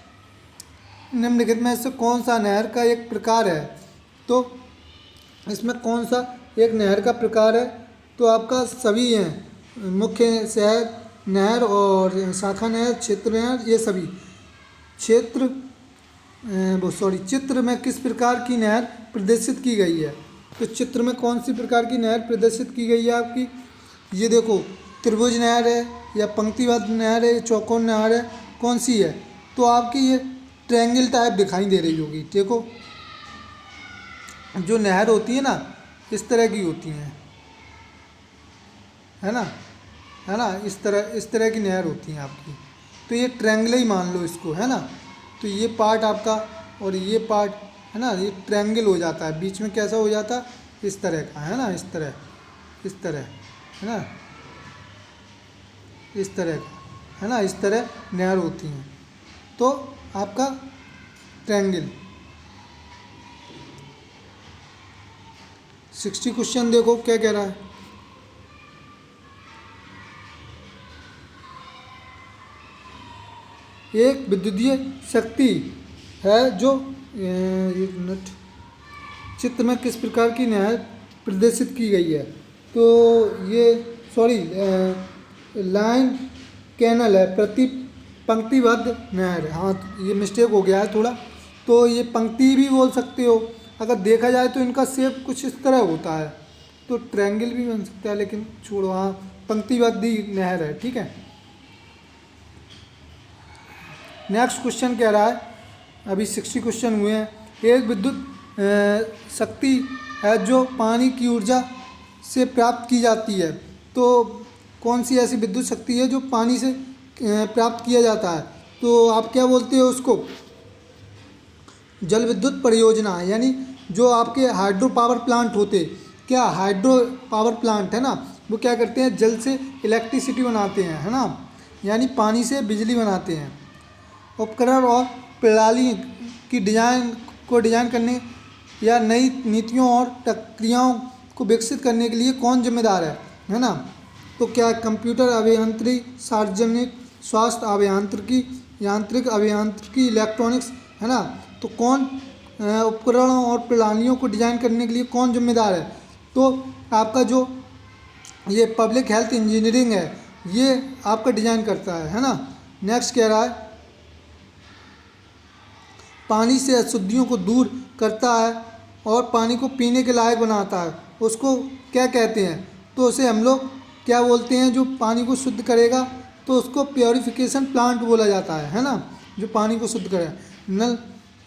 S1: निम्नलिखित में से कौन सा नहर का एक प्रकार है? तो इसमें कौन सा एक नहर का प्रकार है? तो आपका सभी हैं, मुख्य शहर नहर और शाखा नहर, क्षेत्र नहर, ये सभी। चित्र में किस प्रकार की नहर प्रदर्शित की गई है? तो चित्र में कौन सी प्रकार की नहर प्रदर्शित की गई है आपकी? ये देखो, त्रिभुज नहर है या पंक्तिबद्ध नहर है, चौकोर नहर है, कौन सी है? तो आपकी ये ट्रायंगल टाइप दिखाई दे रही होगी। देखो, जो नहर होती है ना, इस तरह की होती हैं, है ना, इस तरह की नहर होती हैं आपकी। तो ये ट्रायंगल ही मान लो इसको, है ना। तो ये पार्ट आपका और ये पार्ट, है ना, ये ट्रायंगल हो जाता है। बीच में कैसा हो जाता है? इस तरह का, है ना, इस तरह, है ना, इस तरह का, है ना, इस तरह नहर होती हैं। तो आपका ट्रायंगल। 60 क्वेश्चन देखो क्या कह रहा है। एक विद्युतीय शक्ति है जो एक मिनट, चित्र में किस प्रकार की नहर प्रदर्शित की गई है? तो ये लाइन कैनल है, प्रति पंक्तिबद्ध नहर। हाँ, ये मिस्टेक हो गया है थोड़ा। तो ये पंक्ति भी बोल सकते हो। अगर देखा जाए तो इनका शेप कुछ इस तरह होता है, तो ट्रायंगल भी बन सकता है, लेकिन छोड़ो, हाँ पंक्तिबद्ध नहर है, ठीक है। नेक्स्ट क्वेश्चन कह रहा है, अभी 60 क्वेश्चन हुए हैं। एक विद्युत शक्ति है जो पानी की ऊर्जा से प्राप्त की जाती है। तो कौन सी ऐसी विद्युत शक्ति है जो पानी से प्राप्त किया जाता है? तो आप क्या बोलते हो उसको? जल विद्युत परियोजना, यानी जो आपके हाइड्रो पावर प्लांट होते, क्या हाइड्रो पावर प्लांट है ना, वो क्या करते हैं, जल से इलेक्ट्रिसिटी बनाते हैं, है ना, यानी पानी से बिजली बनाते हैं। उपकरण और प्रणाली की डिजाइन करने या नई नीतियों और प्रक्रियाओं को विकसित करने के लिए कौन जिम्मेदार है ना? तो क्या कंप्यूटर अभियांत्रिकी, सार्वजनिक स्वास्थ्य अभियांत्रिकी, यांत्रिक अभियांत्रिकी, इलेक्ट्रॉनिक्स, है ना? तो कौन उपकरणों और प्रणालियों को डिजाइन करने के लिए कौन जिम्मेदार है? तो आपका जो ये पब्लिक हेल्थ इंजीनियरिंग है, ये आपका डिजाइन करता है ना। नेक्स्ट कह रहा है, पानी से अशुद्धियों को दूर करता है और पानी को पीने के लायक बनाता है, उसको क्या कहते हैं? तो उसे हम लोग क्या बोलते हैं, जो पानी को शुद्ध करेगा, तो उसको प्योरीफिकेशन प्लांट बोला जाता है ना, जो पानी को शुद्ध करेगा। नल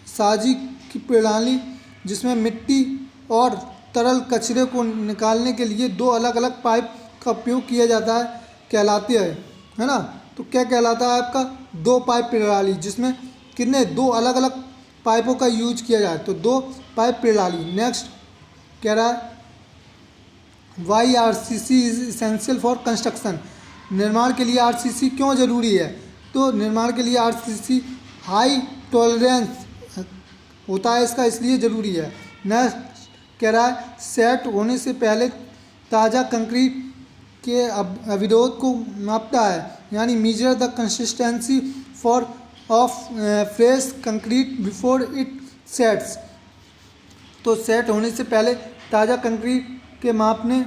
S1: साजी की प्रणाली, जिसमें मिट्टी और तरल कचरे को निकालने के लिए दो अलग अलग पाइप का उपयोग किया जाता है, कहलाती है ना। तो क्या कहलाता है आपका? दो पाइप प्रणाली, जिसमें कितने, दो अलग अलग पाइपों का यूज किया जाए, तो दो पाइप प्रणाली। नेक्स्ट कह रहा है, why RCC is essential for construction, निर्माण के लिए आरसीसी क्यों ज़रूरी है? तो निर्माण के लिए आरसीसी हाई टॉलरेंस होता है इसका, इसलिए ज़रूरी है। नेक्स्ट कह रहा है, सेट होने से पहले ताज़ा कंक्रीट के अविरोध को मापता है, यानी measure the consistency for of fresh concrete before it sets. तो सेट होने से पहले ताज़ा कंक्रीट के मापने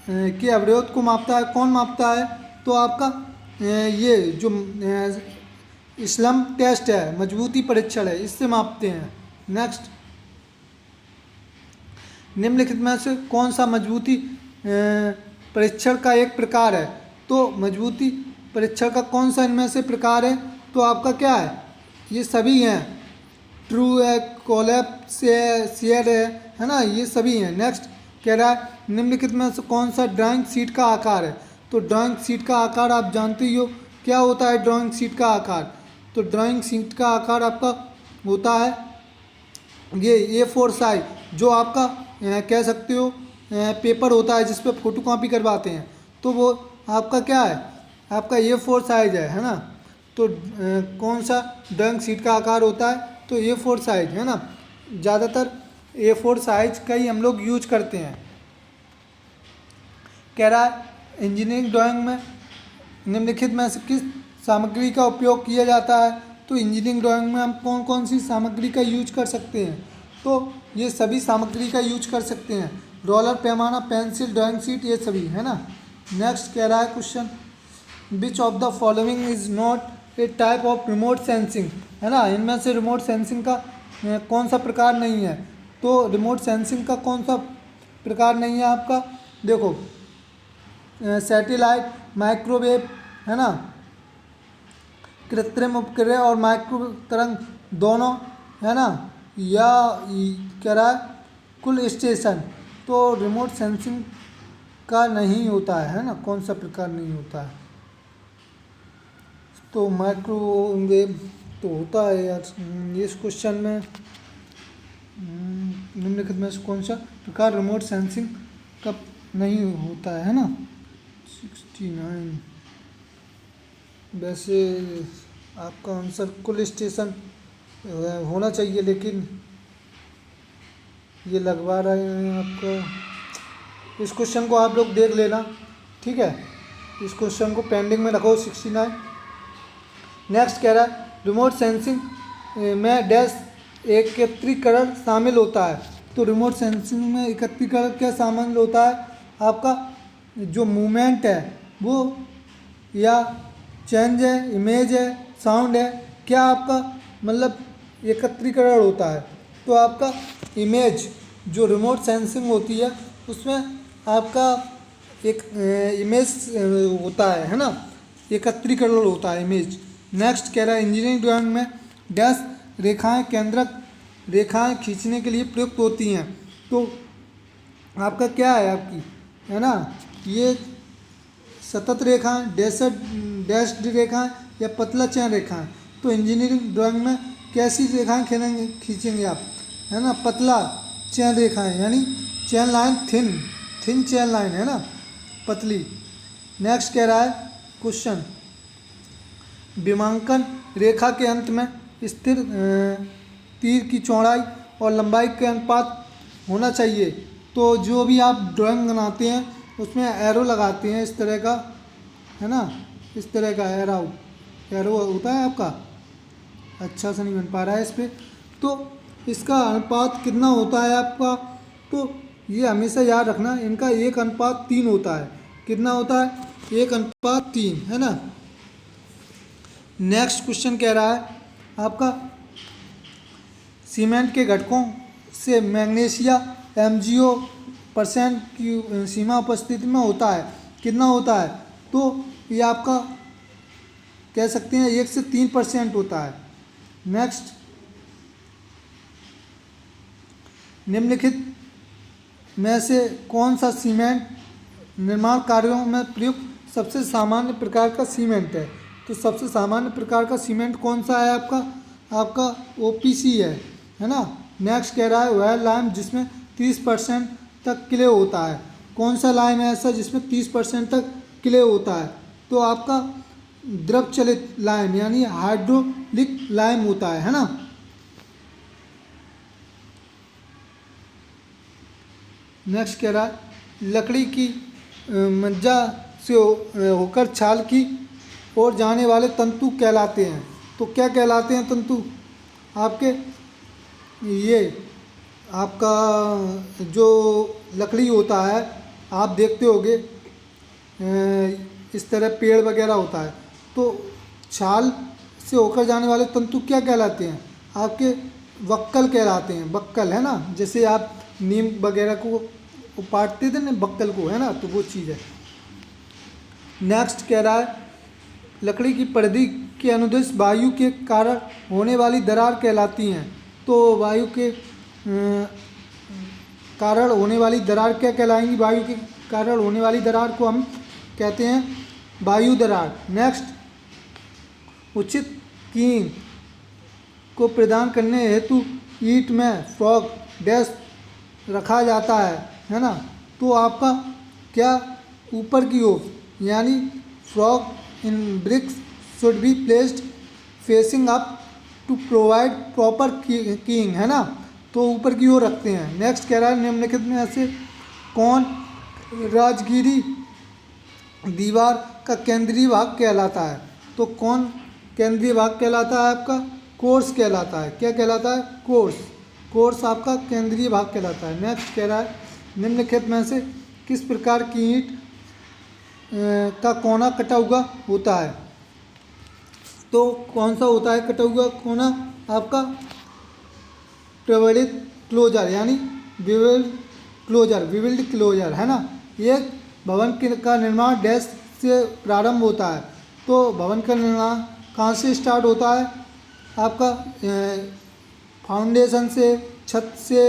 S1: के अवरोध को मापता है, कौन मापता है? तो आपका ये जो स्लम टेस्ट है, मजबूती परीक्षण है, इससे मापते हैं। नेक्स्ट, निम्नलिखित में से कौन सा मजबूती परीक्षण का एक प्रकार है? तो मजबूती परीक्षण का कौन सा इनमें से प्रकार है? तो आपका क्या है, ये सभी हैं, ट्रू है, कोलैप्स है, शेयर है ना, ये सभी हैं। नेक्स्ट कह रहा है, निम्नलिखित में से कौन सा ड्राइंग शीट का आकार है? तो ड्राइंग शीट का आकार आप जानते ही हो, क्या होता है ड्राइंग शीट का आकार? तो ड्राइंग शीट का आकार आपका होता है ये A4 साइज, जो आपका कह सकते हो पेपर होता है, जिस पे फोटो कॉपी करवाते हैं, तो वो आपका क्या है, आपका A4 साइज है ना। तो कौन सा ड्राइंग शीट का आकार होता है? तो A4 साइज, है ना। ज़्यादातर A4 साइज का ही हम लोग यूज करते हैं। कह रहा है, इंजीनियरिंग ड्राइंग में निम्नलिखित में से किस सामग्री का उपयोग किया जाता है? तो इंजीनियरिंग ड्राइंग में हम कौन कौन सी सामग्री का यूज कर सकते हैं? तो ये सभी सामग्री का यूज कर सकते हैं, रोलर, पैमाना, पेंसिल, ड्राइंग शीट, ये सभी, है ना। नेक्स्ट कह रहा है question, which of the following is not a type of remote sensing, है ना, इनमें से रिमोट सेंसिंग का कौन सा प्रकार नहीं है? तो रिमोट सेंसिंग का कौन सा प्रकार नहीं है आपका? देखो, सैटेलाइट, माइक्रोवेव, है ना, कृत्रिम उपग्रह और माइक्रो तरंग दोनों, है ना, या कह रहा है कुल स्टेशन। तो रिमोट सेंसिंग का नहीं होता है ना, कौन सा प्रकार नहीं होता है? तो माइक्रोवेव तो होता है यार। इस क्वेश्चन में निम्नलिखित में से कौन सा प्रकार रिमोट सेंसिंग का नहीं होता है ना। 69 वैसे आपका आंसर कुल स्टेशन होना चाहिए, लेकिन ये लगवा रहे हैं आपको। इस क्वेश्चन को आप लोग देख लेना, ठीक है, इस क्वेश्चन को पेंडिंग में रखो 69। नेक्स्ट कह रहा है, रिमोट सेंसिंग में डैश एकत्रीकरण शामिल होता है। तो रिमोट सेंसिंग में एकत्रीकरण क्या शामिल होता है? आपका जो मूवमेंट है वो, या चेंज है, इमेज है, साउंड है, क्या आपका मतलब एकत्रीकरण होता है? तो आपका इमेज जो रिमोट सेंसिंग होती है उसमें आपका एक इमेज होता है ना, एकत्रीकरण होता है इमेज। नेक्स्ट कह रहा है इंजीनियरिंग ड्राइंग में डैश रेखाएं केंद्रक रेखाएं खींचने के लिए प्रयुक्त होती हैं। तो आपका क्या है आपकी, है ना, ये सतत रेखाएं, डैश्ड रेखाएं या पतला चयन रेखाएं। तो इंजीनियरिंग ड्राइंग में कैसी रेखाएं खींचेंगे आप, है ना, पतला चयन रेखाएं, यानी चयन लाइन थिन चयन लाइन, है ना, पतली। नेक्स्ट कह रहा है क्वेश्चन, विमांकन रेखा के अंत में स्थिर तीर की चौड़ाई और लंबाई के अनुपात होना चाहिए। तो जो भी आप ड्राइंग बनाते हैं उसमें एरो लगाते हैं इस तरह का, है ना, इस तरह का एरो होता है आपका, अच्छा से नहीं बन पा रहा है इस पर। तो इसका अनुपात कितना होता है आपका, तो ये हमेशा याद रखना, इनका 1:3 होता है। कितना होता है, 1:3, है ना। नेक्स्ट क्वेश्चन कह रहा है आपका, सीमेंट के घटकों से मैग्नीशिया MgO% की सीमा उपस्थिति में होता है। कितना होता है, तो ये आपका कह सकते हैं 1 से 3% होता है। नेक्स्ट, निम्नलिखित में से कौन सा सीमेंट निर्माण कार्यों में प्रयुक्त सबसे सामान्य प्रकार का सीमेंट है। तो सबसे सामान्य प्रकार का सीमेंट कौन सा है आपका OPC है ना। नेक्स्ट कह रहा है वह लाइम जिसमें 30% तक क्ले होता है। कौन सा लाइम है ऐसा जिसमें 30% तक क्ले होता है, तो आपका द्रव चलित लाइम यानी हाइड्रोलिक लाइम होता है ना। नेक्स्ट कह रहा है लकड़ी की मज्जा से होकर छाल की ओर जाने वाले तंतु कहलाते हैं। तो क्या कहलाते हैं तंतु आपके, ये आपका जो लकड़ी होता है आप देखते होंगे इस तरह पेड़ वगैरह होता है, तो छाल से होकर जाने वाले तंतु क्या कहलाते हैं आपके, वक्कल कहलाते हैं। वक्कल, है ना, जैसे आप नीम वगैरह को पाटते थे ना बक्कल को, है ना, तो वो चीज़ है। नेक्स्ट कह रहा है लकड़ी की परिधि के अनुदेश वायु के कारण होने वाली दरार कहलाती हैं। तो वायु के कारण होने वाली दरार क्या कहलाएंगी, वायु के कारण होने वाली दरार को हम कहते हैं वायु दरार। नेक्स्ट, उचित कीइंग को प्रदान करने हेतु ईंट में फ्रॉग डैश रखा जाता है ना। तो आपका क्या ऊपर की ओर, यानी frog in bricks should be placed facing up to provide proper keying, है ना, तो ऊपर की ओर रखते हैं। नेक्स्ट कह रहा है निम्नलिखित में से कौन राजगिरी दीवार का केंद्रीय भाग कहलाता है। तो कौन केंद्रीय भाग कहलाता है आपका, कोर्स कहलाता है। क्या कहलाता है, कोर्स आपका केंद्रीय भाग कहलाता है। नेक्स्ट कह रहा है निम्नलिखित में से किस प्रकार की ईंट का कोना कटा हुआ होता है। तो कौन सा होता है कटा हुआ कोना आपका, प्रबलित क्लोजर यानी विविल्ड क्लोजर, है ना। एक भवन का निर्माण डैश से प्रारंभ होता है। तो भवन का निर्माण कहाँ से स्टार्ट होता है आपका, फाउंडेशन से, छत से,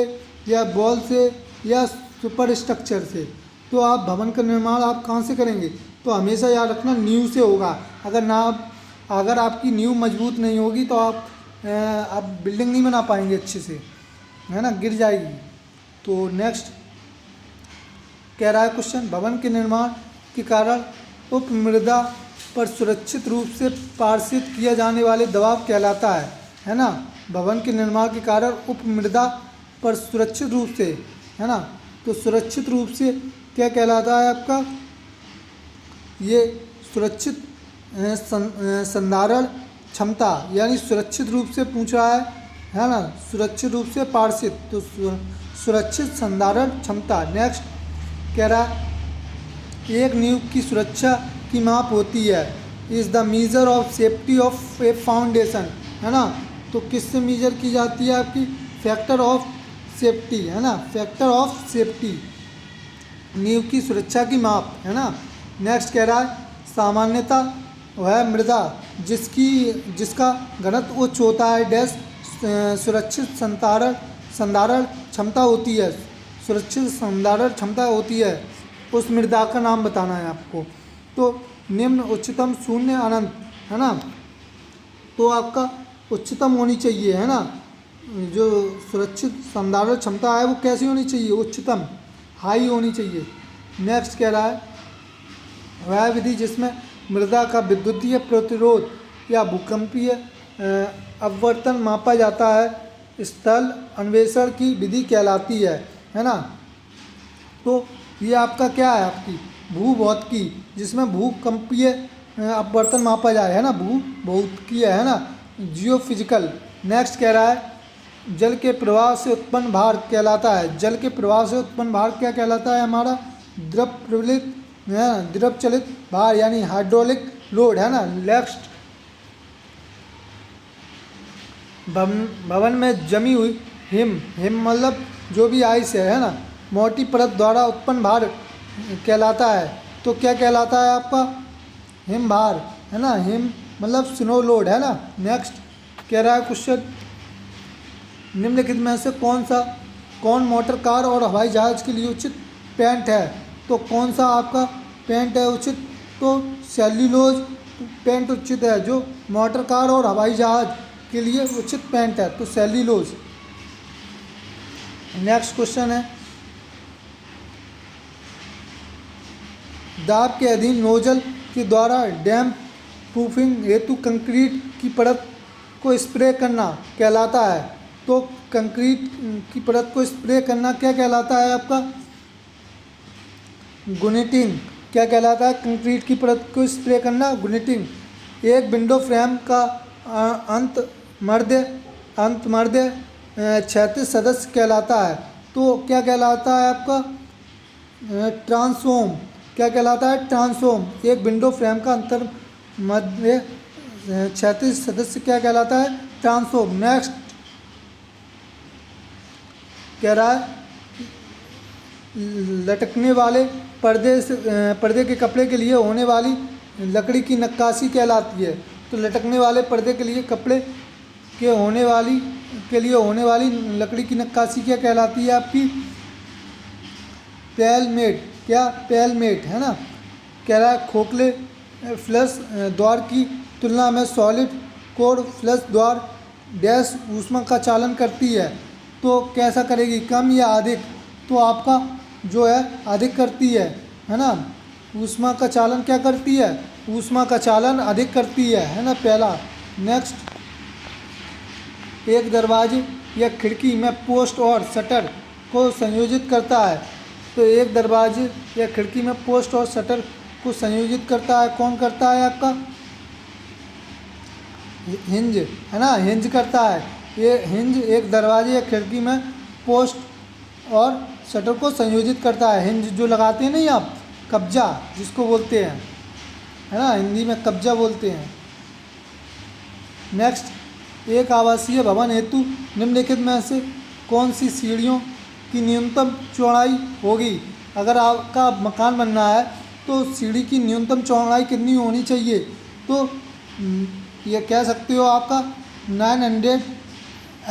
S1: या बॉल से, या सुपर स्ट्रक्चर से। तो आप भवन का निर्माण आप कहाँ से करेंगे, तो हमेशा याद रखना नींव से होगा। अगर आपकी नींव मजबूत नहीं होगी तो आप बिल्डिंग नहीं बना पाएंगे अच्छे से, है ना, गिर जाएगी। तो नेक्स्ट कह रहा है क्वेश्चन, भवन के निर्माण के कारण उपमृदा पर सुरक्षित रूप से पार्षित किया जाने वाले दबाव कहलाता है ना। भवन के निर्माण के कारण उपमृदा पर सुरक्षित रूप से, है ना, तो सुरक्षित रूप से क्या कहलाता है आपका, ये सुरक्षित संधारण क्षमता, यानी सुरक्षित रूप से पूछ रहा है ना, सुरक्षित रूप से पार्षित, तो सुरक्षित संधारण क्षमता। नेक्स्ट कह रहा है एक नींव की सुरक्षा की माप होती है, is the measure of safety of A foundation, है ना। तो किससे मेजर की जाती है आपकी, फैक्टर ऑफ सेफ्टी, है ना, फैक्टर ऑफ सेफ्टी। नींव की सुरक्षा की माप, है ना। नेक्स्ट कह रहा है सामान्यता वह मृदा जिसका घनत्व उच्च होता है डैश सुरक्षित संधारण क्षमता होती है, सुरक्षित संधारण क्षमता होती है, उस मृदा का नाम बताना है आपको। तो निम्न उच्चतम शून्य अनंत, है ना, तो आपका उच्चतम होनी चाहिए, है ना। जो सुरक्षित संधारण क्षमता है वो कैसी होनी चाहिए, उच्चतम, हाई होनी चाहिए। नेक्स्ट कह रहा है वह विधि जिसमें मृदा का विद्युतीय प्रतिरोध या भूकंपीय अपवर्तन मापा जाता है स्थल अन्वेषण की विधि कहलाती है ना। तो ये आपका क्या है, आपकी भूभौतिकी, जिसमें भूकंपीय अपवर्तन मापा जाए, है ना, भूभौतिकीय, है ना, जियोफिजिकल। नेक्स्ट कह रहा है जल के प्रवाह से उत्पन्न भार कहलाता है, जल के प्रवाह से उत्पन्न भार क्या कहलाता है, हमारा द्रव चलित भार यानी हाइड्रोलिक लोड, है ना। नेक्स्ट भवन में जमी हुई हिम मतलब जो भी आइस है ना, मोटी परत द्वारा उत्पन्न भार कहलाता है। तो क्या कहलाता है आपका, हिम भार, है ना, हिम मतलब स्नो लोड, है ना। नेक्स्ट कह रहा है क्वेश्चन निम्नलिखित में से कौन मोटर कार और हवाई जहाज के लिए उचित पेंट है। तो कौन सा आपका पेंट है उचित, तो सेल्यूलोज पेंट उचित है, जो मोटर कार और हवाई जहाज के लिए उचित पेंट है, तो सेल्यूलोज। नेक्स्ट क्वेश्चन है दाब के अधीन नोजल के द्वारा डैम्प प्रूफिंग हेतु कंक्रीट की परत को स्प्रे करना कहलाता है। तो कंक्रीट की परत को स्प्रे करना क्या कहलाता है आपका, गुनेटिंग। क्या कहलाता है, कंक्रीट की परत को स्प्रे करना, गुनेटिंग। एक विंडो फ्रेम का अंत मध्य क्षैतिज सदस्य कहलाता है। तो क्या कहलाता है आपका, ट्रांसोम। क्या कहलाता है, ट्रांसोम। एक विंडो फ्रेम का अंतर मध्य क्षैतिज सदस्य क्या कहलाता है, ट्रांसोम। नेक्स्ट कह रहा है लटकने वाले पर्दे के कपड़े के लिए होने वाली लकड़ी की नक्काशी कहलाती है। तो लटकने वाले पर्दे के लिए कपड़े के लिए होने वाली लकड़ी की नक्काशी क्या कहलाती है आपकी, पैलमेट। क्या, पैलमेट, है ना। कह रहा है खोखले फ्लश द्वार की तुलना में सॉलिड कोर फ्लश द्वार डैश ऊष्मा का चालन करती है। तो कैसा करेगी, कम या अधिक, तो आपका जो है अधिक करती है ना। ऊष्मा का चालन क्या करती है, ऊष्मा का चालन अधिक करती है ना, पहला। नेक्स्ट एक दरवाजे या खिड़की में पोस्ट और शटर को संयोजित करता है। तो एक दरवाजे या खिड़की में पोस्ट और शटर को संयोजित करता है, कौन करता है आपका, हिंज, है ना, हिंज करता है। ये हिंज एक दरवाजे या खिड़की में पोस्ट और शटर को संयोजित करता है। हिंज जो लगाते हैं नहीं आप, कब्जा जिसको बोलते हैं, है ना, हिंदी में कब्जा बोलते हैं। नेक्स्ट एक आवासीय भवन हेतु निम्नलिखित में से कौन सी सीढ़ियों की न्यूनतम चौड़ाई होगी। अगर आपका मकान बनना है तो सीढ़ी की न्यूनतम चौड़ाई कितनी होनी चाहिए, तो ये कह सकते हो आपका 900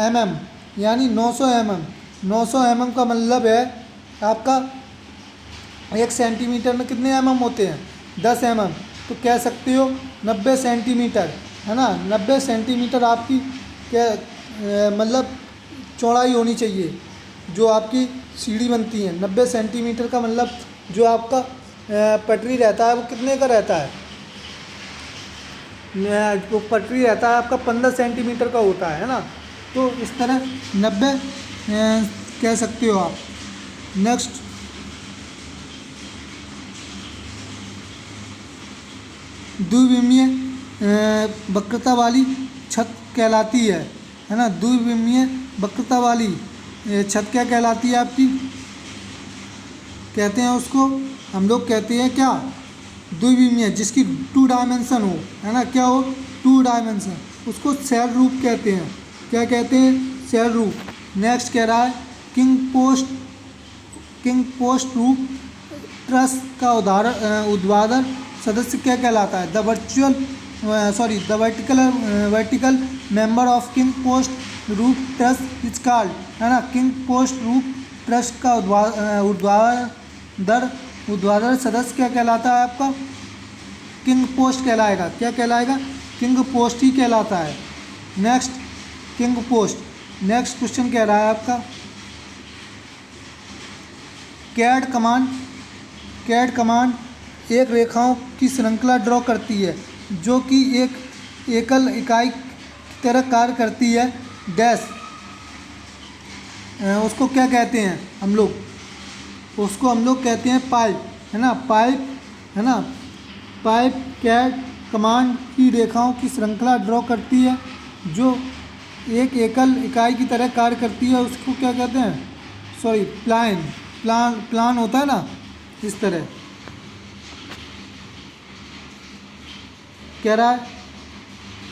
S1: mm यानी 900 mm। 900 mm का मतलब है आपका 1 सेंटीमीटर में कितने mm होते हैं, 10 mm। तो कह सकते हो 90 सेंटीमीटर, है ना। 90 सेंटीमीटर आपकी क्या मतलब चौड़ाई होनी चाहिए जो आपकी सीढ़ी बनती है। 90 सेंटीमीटर का मतलब जो आपका पटरी रहता है वो कितने का रहता है, जो पटरी रहता है आपका 15 सेंटीमीटर का होता है ना। तो इस तरह 90 कह सकते हो आप। नेक्स्ट द्विविमीय वक्रता वाली छत कहलाती है ना। द्विविमीय वक्रता वाली छत क्या कहलाती है आपकी, कहते हैं उसको हम लोग कहते हैं क्या, द्विविमीय, जिसकी 2 डायमेंशन हो, है ना, क्या हो, 2 डायमेंशन, उसको सेल रूप कहते हैं। क्या कहते हैं, सेल रूप। नेक्स्ट कह रहा है किंग पोस्ट रूप ट्रस्ट का ऊर्ध्वाधर सदस्य क्या कहलाता है? The vertical member of king post roof trust is called, है ना। किंग पोस्ट रूफ ट्रस्ट का ऊर्ध्वाधर सदस्य क्या कहलाता है आपका? किंग पोस्ट कहलाएगा। क्या कहलाएगा? किंग पोस्ट ही कहलाता है। Next, king post. Next question कह रहा है आपका कैड कमांड एक रेखाओं की श्रृंखला ड्रॉ करती है जो कि एक एकल इकाई की तरह कार्य करती है। डैश, उसको क्या कहते हैं हम लोग? उसको हम लोग कहते हैं पाइप, है ना। पाइप, है ना। पाइप कैड कमांड की रेखाओं की श्रृंखला ड्रॉ करती है जो एक एकल इकाई की तरह कार्य करती है। उसको क्या कहते हैं? सॉरी, प्लान होता है ना, इस तरह। कह रहा है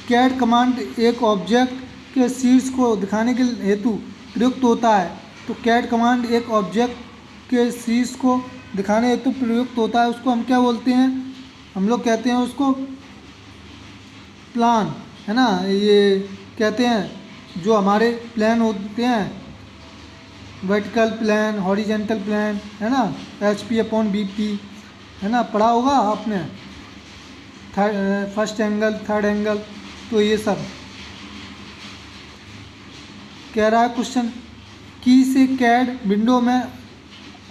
S1: कैड कमांड एक ऑब्जेक्ट के शीर्ष को दिखाने के हेतु प्रयुक्त होता है। तो कैड कमांड एक ऑब्जेक्ट के शीर्ष को दिखाने हेतु प्रयुक्त होता है। उसको हम क्या बोलते हैं? हम लोग कहते हैं उसको प्लान, है ना। ये कहते हैं जो हमारे प्लान होते हैं, वर्टिकल प्लान, हॉरिजेंटल प्लान, है ना, HP/BP, है ना, पढ़ा होगा आपने। फर्स्ट एंगल, थर्ड एंगल, तो ये सब कह रहा है क्वेश्चन। की से कैड विंडो में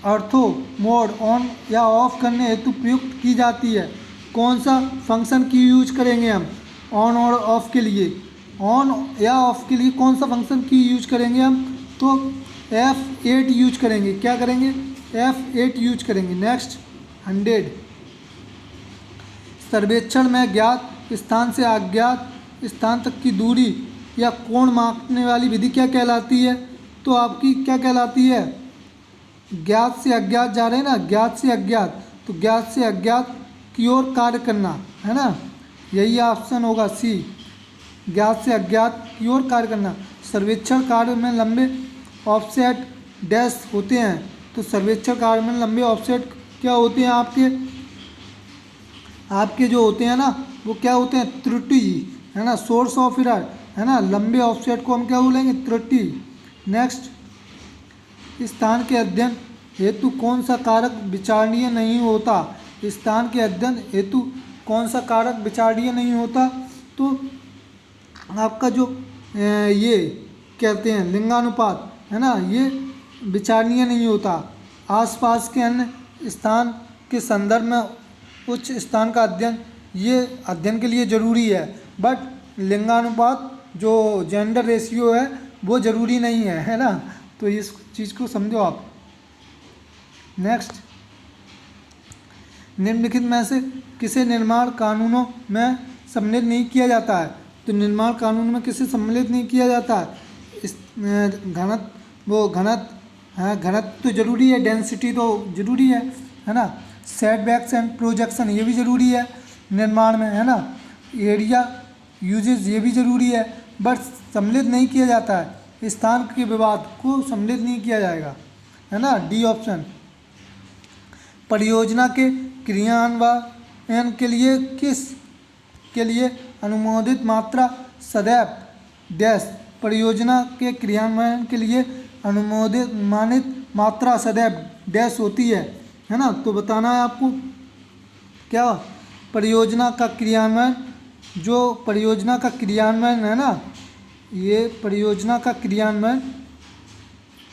S1: ऑर्थो मोड ऑन या ऑफ करने हेतु प्रयुक्त की जाती है। कौन सा फंक्शन की यूज करेंगे हम ऑन और ऑफ के लिए? ऑन या ऑफ के लिए कौन सा फंक्शन की यूज करेंगे हम? तो F8 यूज करेंगे। क्या करेंगे? F8 यूज करेंगे। नेक्स्ट, 100। सर्वेक्षण में ज्ञात स्थान से अज्ञात स्थान तक की दूरी या कोण मापने वाली विधि क्या कहलाती है? तो आपकी क्या कहलाती है? ज्ञात से अज्ञात जा रहे हैं ना, ज्ञात से अज्ञात, तो ज्ञात से अज्ञात की ओर कार्य करना, है ना। यही ऑप्शन होगा सी, ज्ञात से अज्ञात की ओर कार्य करना। सर्वेक्षण कार्य में लंबे ऑफसेट डैश होते हैं। तो सर्वेक्षण कार्य में लंबे ऑफसेट क्या होते हैं? आपके जो होते हैं ना, वो क्या होते हैं? त्रुटि, है ना, सोर्स ऑफ एरर, है ना। लंबे ऑफसेट को हम क्या बोलेंगे? त्रुटि। नेक्स्ट, स्थान के अध्ययन हेतु कौन सा कारक विचारणीय नहीं होता? स्थान के अध्ययन हेतु कौन सा कारक विचारणीय नहीं होता? तो आपका जो ये कहते हैं लिंगानुपात, है ना, ये विचारणीय नहीं होता। आसपास के अन्य स्थान के संदर्भ में उच्च स्थान का अध्ययन ये अध्ययन के लिए ज़रूरी है, बट लिंगानुपात जो जेंडर रेशियो है वो ज़रूरी नहीं है ना। तो इस चीज़ को समझो आप। नेक्स्ट, निम्नलिखित में से किसे निर्माण कानूनों में सम्मिलित नहीं किया जाता है? तो निर्माण कानून में किसे सम्मिलित नहीं किया जाता है? इस घनत्व तो जरूरी है, डेंसिटी तो जरूरी है ना। सेटबैक्स एंड प्रोजेक्शन ये भी ज़रूरी है निर्माण में, है ना। एरिया यूजेज ये भी ज़रूरी है, बट सम्मिलित नहीं किया जाता है। स्थान के विवाद को सम्मिलित नहीं किया जाएगा, है ना। D option. परियोजना के क्रियान्वयन के लिए अनुमोदित मात्रा सदैव डैश। परियोजना के क्रियान्वयन के लिए मानित मात्रा सदैव डैश होती है ना। तो बताना है आपको क्या परियोजना का क्रियान्वयन, जो परियोजना का क्रियान्वयन है ना, ये परियोजना का क्रियान्वयन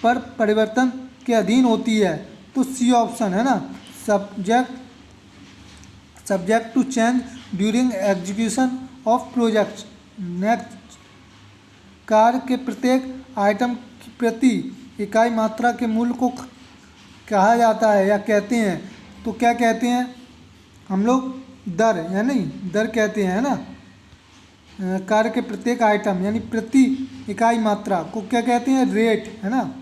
S1: पर परिवर्तन के अधीन होती है। तो सी ऑप्शन, है ना। Subject to change during execution of project. Next, कार्य के प्रत्येक आइटम की प्रति इकाई मात्रा के मूल्य को कहा जाता है या कहते हैं। तो क्या कहते हैं हम लोग? दर, यानी दर कहते हैं, है ना। कार्य के प्रत्येक आइटम यानी प्रति इकाई मात्रा को क्या कहते हैं? रेट, है ना।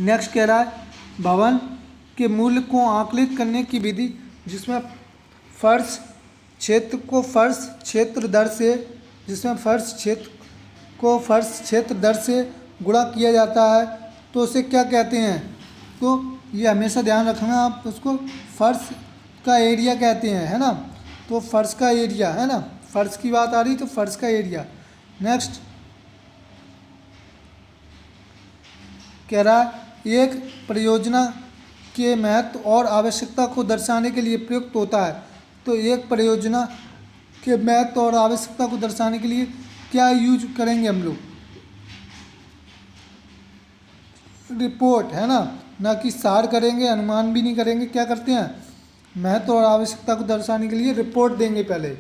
S1: नेक्स्ट कह रहा है भवन के मूल्य को आकलित करने की विधि जिसमें फर्श क्षेत्र दर से गुणा किया जाता है, तो उसे क्या कहते हैं? तो ये हमेशा ध्यान रखना आप उसको, फर्श का एरिया कहते हैं, है ना। तो फर्श का एरिया, है ना, फर्श की बात आ रही तो फर्श का एरिया। नेक्स्ट कह रहा है एक परियोजना के महत्व और आवश्यकता को दर्शाने के लिए प्रयुक्त होता है। तो एक परियोजना के महत्व और आवश्यकता को दर्शाने के लिए क्या यूज करेंगे हम लोग? रिपोर्ट, है ना, ना कि सार करेंगे, अनुमान भी नहीं करेंगे, क्या करते हैं, महत्व और आवश्यकता को दर्शाने के लिए रिपोर्ट देंगे पहले।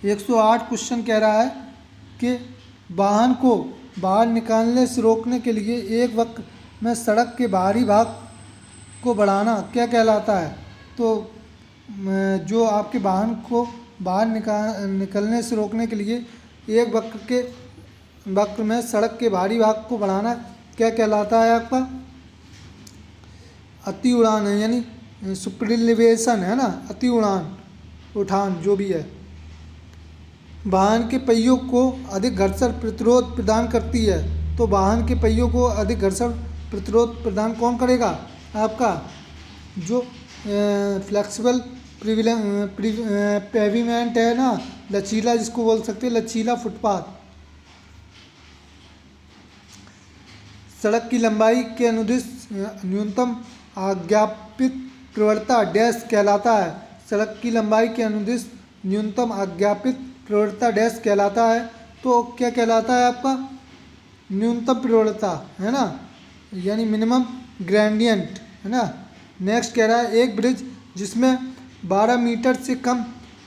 S1: 108 क्वेश्चन कह रहा है कि वाहन को बाहर निकालने से रोकने के लिए एक वक्त में सड़क के बाहरी भाग को बढ़ाना क्या कहलाता है? तो जो आपके वाहन को बाहर निकलने से रोकने के लिए एक वक्त में सड़क के बाहरी भाग को बढ़ाना क्या कहलाता है आपका? अति उड़ान है, यानी सुपरलिवेशन, है ना, अति उठान जो भी है। वाहन के पहियों को अधिक घर्षण प्रतिरोध प्रदान करती है। तो वाहन के पहियों को अधिक घर्षण प्रतिरोध प्रदान कौन करेगा? आपका जो फ्लेक्सिबल पेविमेंट है ना, लचीला जिसको बोल सकते हैं, लचीला फुटपाथ। सड़क की लंबाई के अनुदिश न्यूनतम आज्ञापित प्रवणता डैश कहलाता है। सड़क की लंबाई के अनुदिश न्यूनतम आज्ञापित प्रवणता डैश कहलाता है। तो क्या कहलाता है आपका? न्यूनतम प्रवणता, है ना, यानी मिनिमम ग्रेडियंट, है ना। नेक्स्ट कह रहा है एक ब्रिज जिसमें 12 मीटर से कम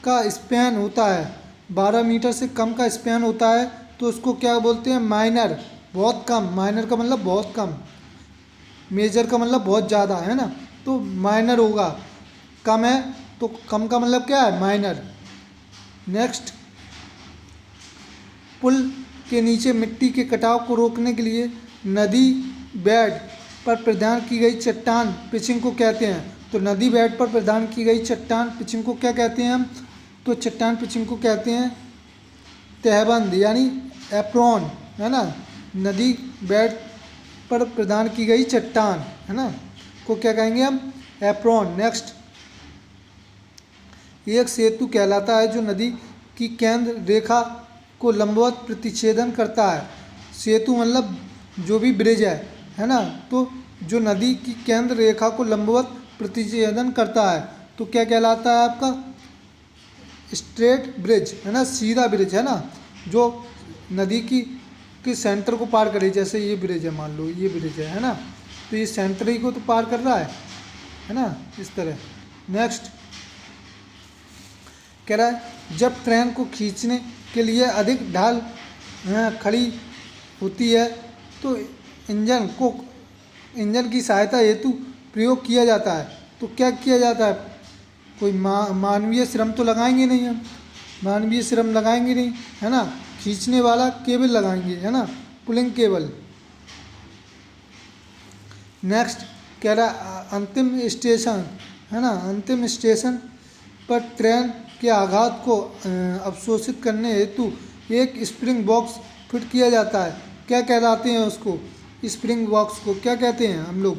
S1: का स्पैन होता है, 12 मीटर से कम का स्पैन होता है, तो उसको क्या बोलते हैं? माइनर, बहुत कम। माइनर का मतलब बहुत कम, मेजर का मतलब बहुत ज़्यादा, है ना। तो माइनर होगा, कम है तो कम का मतलब क्या है? माइनर। नेक्स्ट, पुल के नीचे मिट्टी के कटाव को रोकने के लिए नदी बेड पर प्रदान की गई चट्टान पिचिंग को कहते हैं। तो नदी बेड पर प्रदान की गई चट्टान पिचिंग को क्या कहते हैं हम? तो चट्टान पिचिंग को कहते हैं तहबंद, यानी एप्रॉन, है ना। नदी बेड पर प्रदान की गई चट्टान, है ना, को क्या कहेंगे हम? एप्रॉन। नेक्स्ट, एक सेतु कहलाता है जो नदी की केंद्र रेखा को लंबवत प्रतिच्छेदन करता है। सेतु मतलब जो भी ब्रिज है ना, तो जो नदी की केंद्र रेखा को लंबवत प्रतिच्छेदन करता है तो क्या कहलाता है आपका? स्ट्रेट ब्रिज, है ना, सीधा ब्रिज, है ना, जो नदी की सेंटर को पार करे। जैसे ये ब्रिज है, मान लो ये ब्रिज है ना, तो ये सेंटर ही को तो पार कर रहा है ना, इस तरह। नेक्स्ट कह रहा है जब ट्रेन को खींचने के लिए अधिक ढाल खड़ी होती है तो इंजन की सहायता हेतु प्रयोग किया जाता है। तो क्या किया जाता है? कोई मानवीय श्रम तो लगाएंगे नहीं हम, मानवीय श्रम लगाएंगे नहीं, है ना। खींचने वाला केबल लगाएंगे, है ना, पुलिंग केबल। नेक्स्ट कह रहा अंतिम स्टेशन, है ना, अंतिम स्टेशन पर ट्रेन के आघात को अवशोषित करने हेतु एक स्प्रिंग बॉक्स फिट किया जाता है। क्या कहलाते हैं उसको? स्प्रिंग बॉक्स को क्या कहते हैं हम लोग?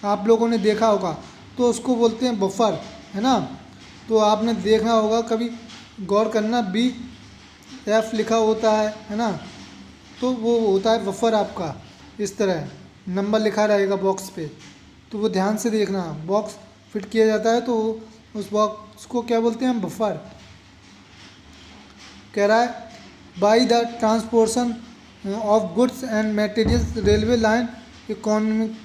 S1: आप लोगों ने देखा होगा, तो उसको बोलते हैं बफर, है ना। तो आपने देखना होगा, कभी गौर करना, BF लिखा होता है ना, तो वो होता है बफर आपका, इस तरह नंबर लिखा रहेगा बॉक्स पे, तो वो ध्यान से देखना। बॉक्स फिट किया जाता है तो उस बॉक्स को क्या बोलते हैं हम? बफर। कह रहा है by the transportation of goods and materials railway line economic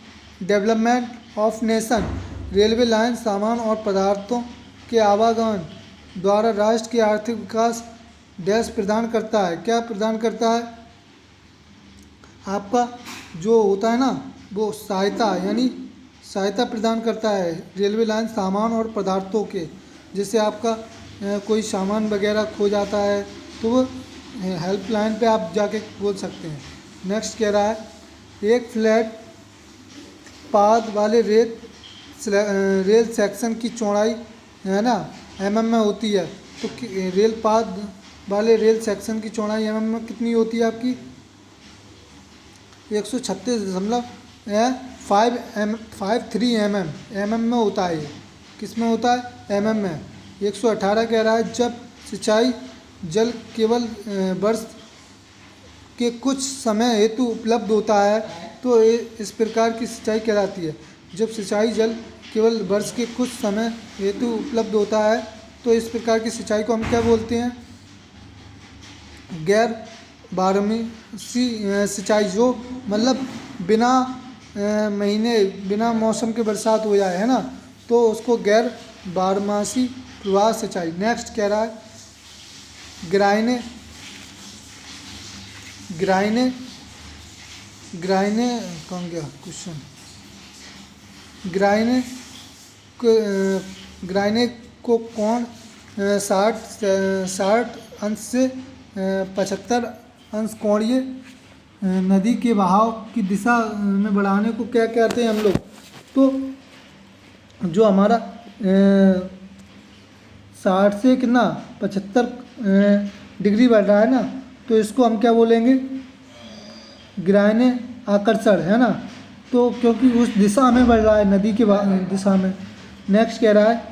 S1: development of nation. Railway line सामान और पदार्थों के आवागमन द्वारा राष्ट्र के आर्थिक विकास डैश प्रदान करता है। क्या प्रदान करता है? आपका जो होता है ना, वो सहायता, यानी सहायता प्रदान करता है। रेलवे लाइन सामान और पदार्थों के, जैसे आपका कोई सामान वगैरह खो जाता है तो वो हेल्पलाइन पे आप जाके बोल सकते हैं। नेक्स्ट कह रहा है एक फ्लैट पाथ वाले रेल सेक्शन की चौड़ाई, है ना, mm में होती है। तो रेल पाथ वाले रेल सेक्शन की चौड़ाई mm में कितनी होती है आपकी? 136 53 mm में होता है। ये किस में होता है? mm में। 118 कह रहा है जब सिंचाई जल केवल वर्ष के कुछ समय हेतु उपलब्ध होता है तो इस प्रकार की सिंचाई कहलाती है। जब सिंचाई जल केवल वर्ष के कुछ समय हेतु उपलब्ध होता है तो इस प्रकार की सिंचाई को हम क्या बोलते हैं? गैर बारहमासी सिंचाई, जो मतलब बिना महीने बिना मौसम के बरसात हो जाए, है ना, तो उसको गैर बारहमासी प्रवाह सिंचाई। नेक्स्ट कह रहा है ग्राइने ग्राइने ग्राइने कौन गया क्वेश्चन? ग्राइने को कौन 60 अंश से 75 अंश कोणीय नदी के बहाव की दिशा में बढ़ाने को क्या कहते हैं हम लोग? तो जो हमारा 60 से कितना 75 डिग्री बढ़ रहा है ना, तो इसको हम क्या बोलेंगे? ग्राइने आकर्षण, है ना, तो क्योंकि उस दिशा में बढ़ रहा है, नदी के दिशा में। नेक्स्ट कह रहा है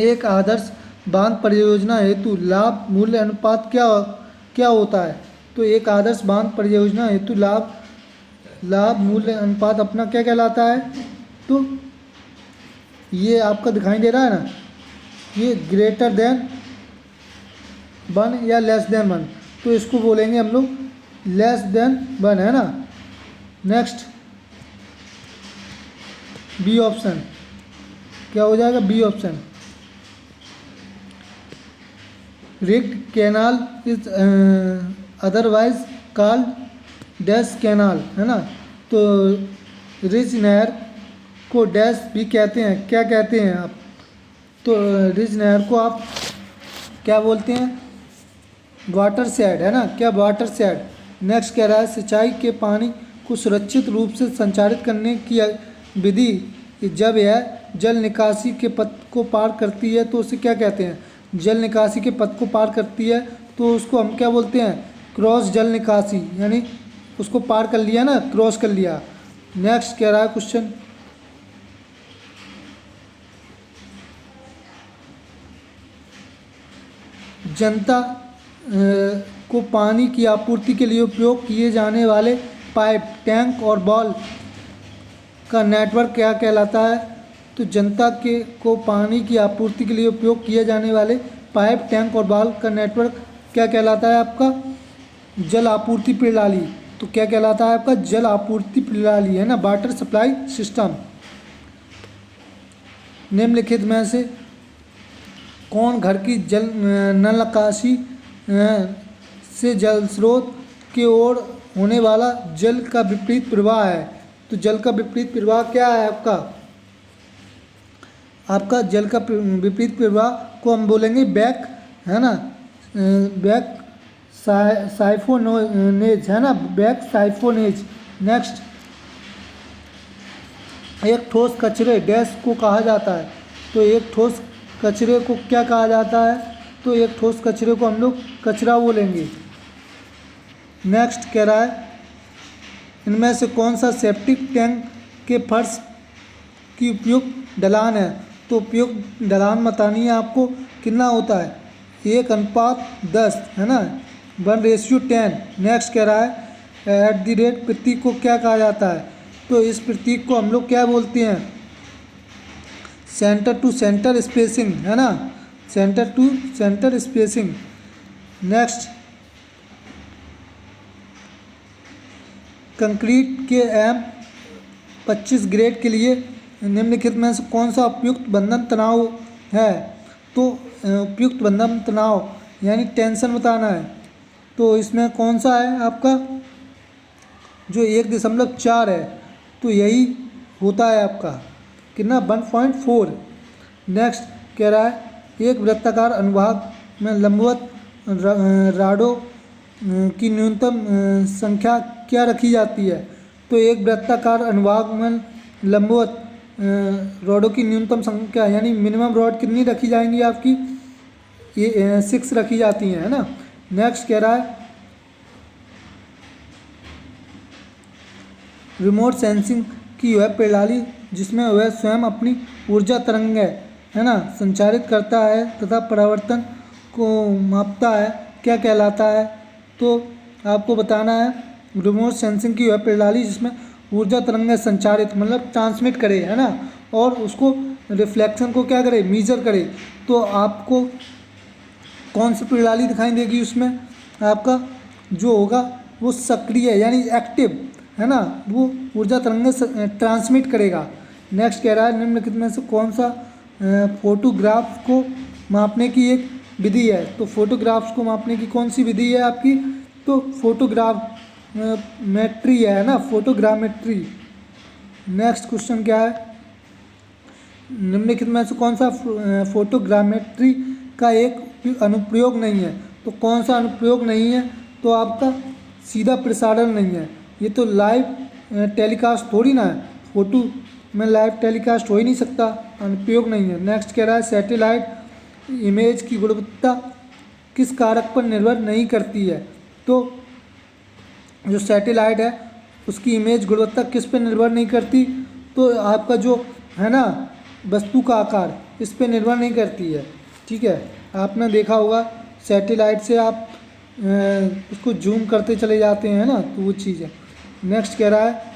S1: एक आदर्श बांध परियोजना हेतु लाभ मूल्य अनुपात क्या होता है? तो एक आदर्श बांध परियोजना हेतु लाभ मूल्य अनुपात अपना क्या कहलाता है? तो ये आपका दिखाई दे रहा है ना, ये ग्रेटर देन 1 या लेस देन 1, तो इसको बोलेंगे हम लोग लेस देन 1, है ना। नेक्स्ट बी ऑप्शन क्या हो जाएगा? बी ऑप्शन रिग्ड canal is otherwise called dash canal, है ना, तो रिज नहर को डैश भी कहते हैं। क्या कहते हैं आप? तो रिज नहर को आप क्या बोलते हैं? वाटर शेड, है ना, क्या वाटर शेड। नेक्स्ट कह रहा है सिंचाई के पानी को सुरक्षित रूप से संचारित करने की विधि जब यह जल निकासी के पथ को पार करती है तो उसे क्या कहते हैं? जल निकासी के पथ को पार करती है तो उसको हम क्या बोलते हैं? क्रॉस जल निकासी, यानी उसको पार कर लिया ना, क्रॉस कर लिया। नेक्स्ट कह रहा है क्वेश्चन जनता को पानी की आपूर्ति के लिए उपयोग किए जाने वाले पाइप, टैंक और बॉल का नेटवर्क क्या कहलाता है? तो जनता को पानी की आपूर्ति के लिए उपयोग किए जाने वाले पाइप, टैंक और बॉल का नेटवर्क क्या कहलाता है आपका? जल आपूर्ति प्रणाली। तो क्या कहलाता है आपका? जल आपूर्ति प्रणाली, है ना, वाटर सप्लाई सिस्टम। निम्नलिखित में से कौन घर की नल निकासी से जल स्रोत की ओर होने वाला जल का विपरीत प्रवाह है? तो जल का विपरीत प्रवाह क्या है आपका? आपका जल का विपरीत प्रवाह को हम बोलेंगे बैक, है ना, बैक साइफोनेज, है ना, बैक साइफोनेज। नेक्स्ट एक ठोस कचरे डैश को कहा जाता है? तो एक ठोस कचरे को क्या कहा जाता है? तो एक ठोस कचरे को हम लोग कचरा बोलेंगे। नेक्स्ट कह रहा है इनमें से कौन सा सेप्टिक टैंक के फर्श की उपयुक्त ढलान है? तो उपयुक्त ढलान बतानी है आपको, कितना होता है? 1:10, है ना, 1:10। नेक्स्ट कह रहा है @ प्रतीक को क्या कहा जाता है? तो इस प्रतीक को हम लोग क्या बोलते हैं? सेंटर टू सेंटर स्पेसिंग, है ना, centre to centre spacing. Next concrete के M25 ग्रेड के लिए निम्नलिखित में से कौन सा उपयुक्त बंधन तनाव है? तो उपयुक्त बंधन तनाव यानी टेंशन बताना है। तो इसमें कौन सा है आपका? जो 1.4 है, तो यही होता है आपका कितना? 1.4। नेक्स्ट कह रहा है एक वृत्ताकार अनुभाग में लंबवत राडों की न्यूनतम संख्या क्या रखी जाती है? तो एक वृत्ताकार अनुभाग में लंबवत रॉडों की न्यूनतम संख्या यानी मिनिमम रॉड कितनी रखी जाएंगी आपकी? ये 6 रखी जाती हैं, है ना। नेक्स्ट कह रहा है रिमोट सेंसिंग की वह प्रणाली जिसमें वह स्वयं अपनी ऊर्जा तरंग है ना संचारित करता है तथा परावर्तन को मापता है, क्या कहलाता है? तो आपको बताना है रिमोट सेंसिंग की वह प्रणाली जिसमें ऊर्जा तरंगें संचारित मतलब ट्रांसमिट करे, है ना, और उसको रिफ्लेक्शन को क्या करे, मीजर करे। तो आपको कौन सी प्रणाली दिखाई देगी उसमें? आपका जो होगा वो सक्रिय यानी एक्टिव, है ना, वो ऊर्जा तरंगें ट्रांसमिट करेगा। नेक्स्ट कह रहा है निम्नलिखित में से कौन सा फोटोग्राफ को मापने की एक विधि है? तो फोटोग्राफ्स को मापने की कौन सी विधि है आपकी? तो फोटोग्राफ मेट्री है ना, फोटोग्रामेट्री। नेक्स्ट क्वेश्चन क्या है? निम्नलिखित में से कौन सा फोटोग्रामेट्री का एक अनुप्रयोग नहीं है? तो कौन सा अनुप्रयोग नहीं है? तो आपका सीधा प्रसारण नहीं है, ये तो लाइव टेलीकास्ट थोड़ी ना है, फोटो में लाइव टेलीकास्ट हो ही नहीं सकता, अनुप्रयोग नहीं है। नेक्स्ट कह रहा है सैटेलाइट इमेज की गुणवत्ता किस कारक पर निर्भर नहीं करती है? तो जो सैटेलाइट है उसकी इमेज गुणवत्ता किस पर निर्भर नहीं करती? तो आपका जो है ना वस्तु का आकार, इस पर निर्भर नहीं करती है। ठीक है, आपने देखा होगा सैटेलाइट से आप उसको जूम करते चले जाते हैं ना, तो वो चीज़ है। नेक्स्ट कह रहा है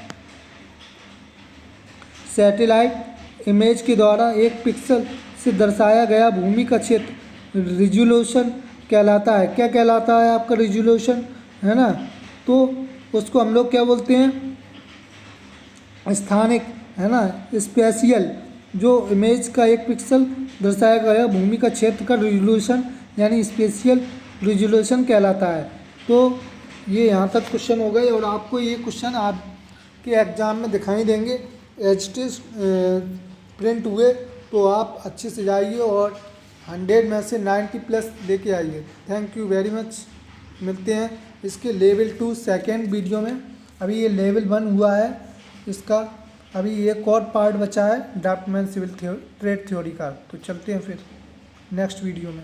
S1: सैटेलाइट इमेज के द्वारा एक पिक्सल से दर्शाया गया भूमि का क्षेत्र रिजोल्यूशन कहलाता है, क्या कहलाता है आपका रिजोल्यूशन, है ना? तो उसको हम लोग क्या बोलते हैं? स्थानिक, है ना, स्पेशियल। जो इमेज का एक पिक्सल दर्शाया गया भूमि का क्षेत्र का रिजोल्यूशन यानी स्पेशियल रिजोल्यूशन कहलाता है। तो ये यहाँ तक क्वेश्चन हो गए और आपको ये क्वेश्चन आपके एग्ज़ाम में दिखाई देंगे, एचटीएस प्रिंट हुए, तो आप अच्छे से जाइए और 100 में से 90 प्लस लेके आइए। Thank you very much. मिलते हैं इसके लेवल 2 सेकेंड वीडियो में। अभी ये लेवल 1 हुआ है, इसका अभी एक और पार्ट बचा है ड्राफ्टमैन सिविल ट्रेड थ्योरी का। तो चलते हैं फिर नेक्स्ट वीडियो में।